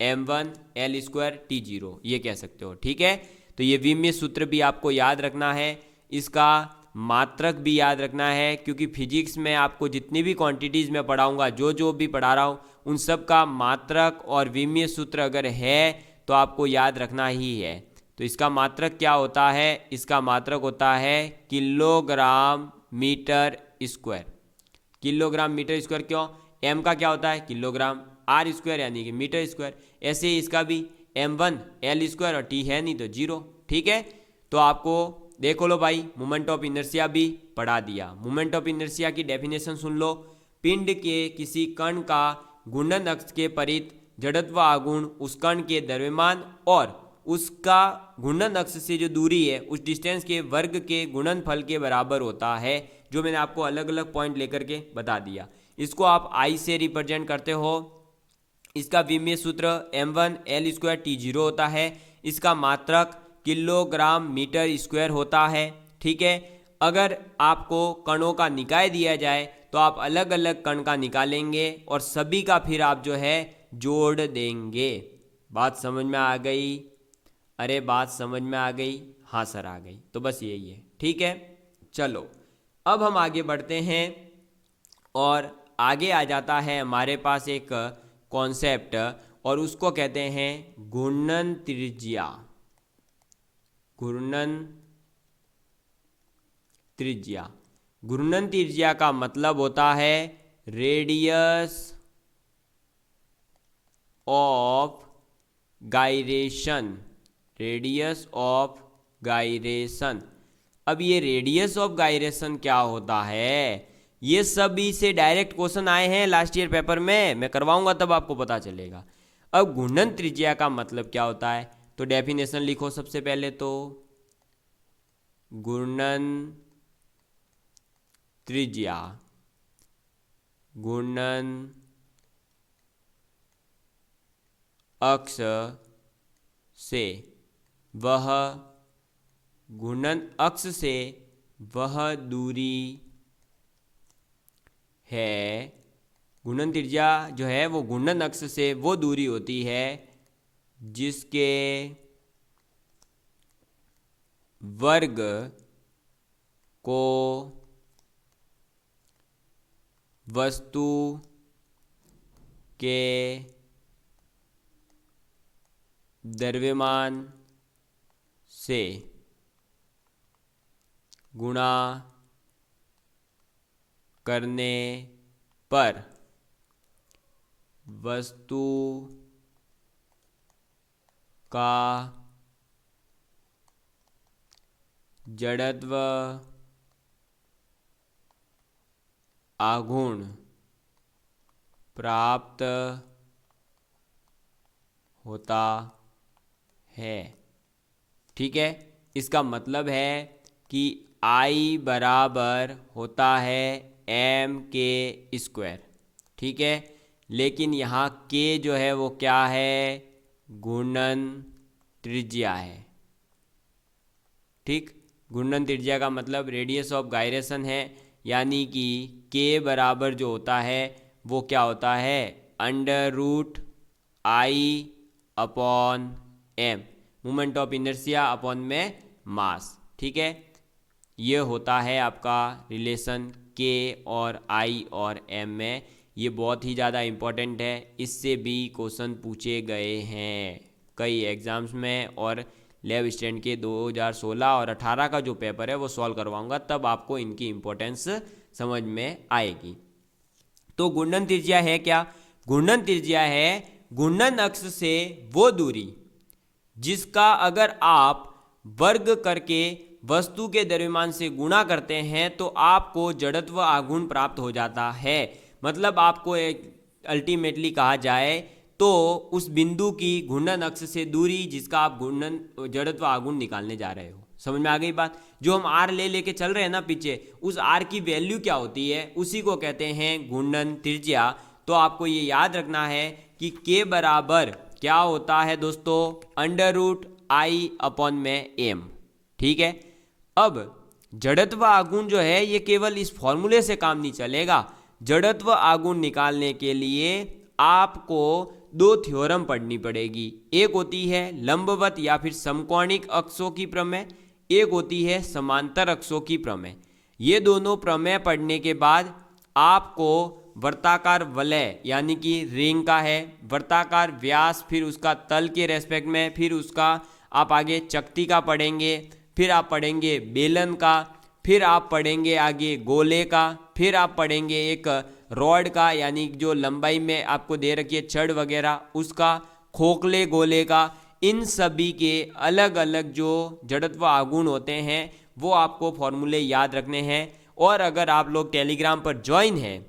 M1 L square T0 ये कह सकते हो। ठीक है, तो ये विमीय सूत्र भी आपको याद रखना है, इसका मात्रक भी याद रखना है, क्योंकि फिजिक्स में आपको जितनी भी क्वांटिटीज़ में पढ़ाऊँगा, जो भी पढ़ा रहा हूँ, उन सब का मात्रक और विमीय सूत्र अगर है तो आपको याद रखना ही है। तो इसका मात्रक क्या होता है, इसका मात्रक होता है kilogram metre square. Kilogram metre square क्यों, M का क्या होता है किलोग्राम, R स्क्वायर यानी कि मीटर स्क्वायर। ऐसे ही इसका भी M1 L स्क्वायर और T है नहीं तो 0। ठीक है, तो आपको देखो लो भाई, मोमेंट ऑफ इनर्शिया भी पढ़ा दिया। मोमेंट ऑफ इनर्शिया की डेफिनेशन सुन लो, पिंड के किसी कण का घूर्णन अक्ष के परित जड़त्व आघूर्ण उस कण के द्रव्यमान और उसका घूर्णन अक्ष से जो दूरी है उस डिस्टेंस के वर्ग के गुणनफल के बराबर होता है, जो मैंने आपको अलग अलग पॉइंट लेकर के बता दिया। इसको आप I से रिप्रेजेंट करते हो। इसका विमीय सूत्र M1 L स्क्वायर T0 होता है, इसका मात्रक किलोग्राम मीटर स्क्वायर होता है। ठीक है, अगर आपको कणों का निकाय दिया जाए तो आप अलग अलग कण का निकालेंगे और सभी का फिर आप जो है जोड़ देंगे। बात समझ में आ गई? अरे बात समझ में आ गई? हाँ सर आ गई। तो बस यही है। ठीक है, चलो अब हम आगे बढ़ते हैं और आगे आ जाता है हमारे पास एक कॉन्सेप्ट और उसको कहते हैं घूर्णन त्रिज्या। घूर्णन त्रिज्या, घूर्णन त्रिज्या का मतलब होता है radius of gyration. Radius of gyration. अब ये रेडियस ऑफ गायरेशन क्या होता है, ये सभी से डायरेक्ट क्वेश्चन आए हैं लास्ट ईयर पेपर में, मैं करवाऊंगा तब आपको पता चलेगा। अब घूर्णन त्रिज्या का मतलब क्या होता है, तो डेफिनेशन लिखो सबसे पहले तो। घूर्णन त्रिज्या, घूर्णन अक्ष से वह, घूर्णन अक्ष से वह दूरी है, घूर्णन त्रिज्या जो है वो घूर्णन अक्ष से वो दूरी होती है जिसके वर्ग को वस्तु के द्रव्यमान से गुणा करने पर वस्तु का जड़त्व आघूर्ण प्राप्त होता है। ठीक है, इसका मतलब है कि I बराबर होता है m² ठीक है, लेकिन यहाँ k जो है वो क्या है, घूर्णन त्रिज्या है। ठीक, घूर्णन त्रिज्या का मतलब रेडियस ऑफ गायरेशन है, यानी कि k बराबर जो होता है वो क्या होता है, √I upon m, moment of inertia upon में मास। ठीक है, ये होता है आपका रिलेशन k और I और m में। ये बहुत ही ज़्यादा इम्पोर्टेंट है, इससे भी क्वेश्चन पूछे गए हैं कई एग्ज़ाम्स में, और लैब स्टैंड के 2016 और 18 का जो पेपर है वो सॉल्व करवाऊंगा, तब आपको इनकी इम्पोर्टेंस समझ में आएगी। तो घूर्णन त्रिज्या है क्या, घूर्णन त्रिज्या है घूर्णन अक्ष से वो दूरी जिसका अगर आप वर्ग करके वस्तु के द्रव्यमान से गुणा करते हैं तो आपको जड़त्व आघूर्ण प्राप्त हो जाता है। मतलब आपको एक अल्टीमेटली कहा जाए तो उस बिंदु की घूर्णन अक्ष से दूरी जिसका आप घूर्णन जड़त्व आघूर्ण निकालने जा रहे हो। समझ में आ गई बात, जो हम आर लेके चल रहे हैं ना पीछे, उस आर की वैल्यू क्या होती है उसी को कहते हैं घूर्णन त्रिज्या। तो आपको ये याद रखना है कि k बराबर क्या होता है दोस्तों, √I अपॉन में m। ठीक है, अब जड़त्व आघूर्ण जो है ये केवल इस फॉर्मूले से काम नहीं चलेगा। जड़त्व आघूर्ण निकालने के लिए आपको दो थ्योरम पढ़नी पड़ेगी, एक होती है लंबवत या फिर समकोणिक अक्षों की प्रमेय, एक होती है समांतर अक्षों की प्रमेय। ये दोनों प्रमेय पढ़ने के बाद आपको वर्ताकार वलय यानी कि रिंग का है, वर्ताकार व्यास, फिर उसका तल के रेस्पेक्ट में, फिर उसका आप आगे चकती का पढ़ेंगे, फिर आप पढ़ेंगे बेलन का, फिर आप पढ़ेंगे आगे गोले का, फिर आप पढ़ेंगे एक रॉड का यानी जो लंबाई में आपको दे रखी है छड़ वगैरह उसका, खोखले गोले का। इन सभी के अलग अलग जो जड़त्व आघूर्ण होते हैं वो आपको फॉर्मूले याद रखने हैं। और अगर आप लोग टेलीग्राम पर ज्वाइन हैं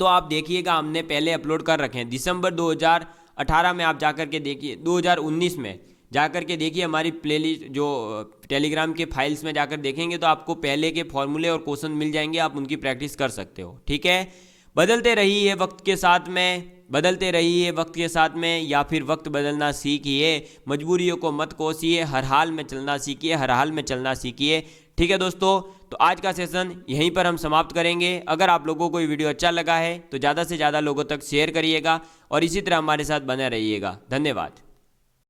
तो आप देखिएगा, हमने पहले अपलोड कर रखे हैं। दिसंबर 2018 में आप जाकर के देखिए, 2019 में जाकर के देखिए हमारी प्लेलिस्ट जो टेलीग्राम के फाइल्स में जाकर देखेंगे तो आपको पहले के फॉर्मूले और क्वेश्चन मिल जाएंगे, आप उनकी प्रैक्टिस कर सकते हो। ठीक है, बदलते रहिए वक्त के साथ में, बदलते रहिए वक्त के साथ में, या फिर वक्त बदलना सीखिए, मजबूरियों को मत कोसिए, हर हाल में चलना सीखिए, हर हाल में चलना सीखिए। ठीक है दोस्तों, तो आज का सेशन यहीं पर हम समाप्त करेंगे। अगर आप लोगों को ये वीडियो अच्छा लगा है तो ज़्यादा से ज़्यादा लोगों तक शेयर करिएगा और इसी तरह हमारे साथ बने रहिएगा। धन्यवाद।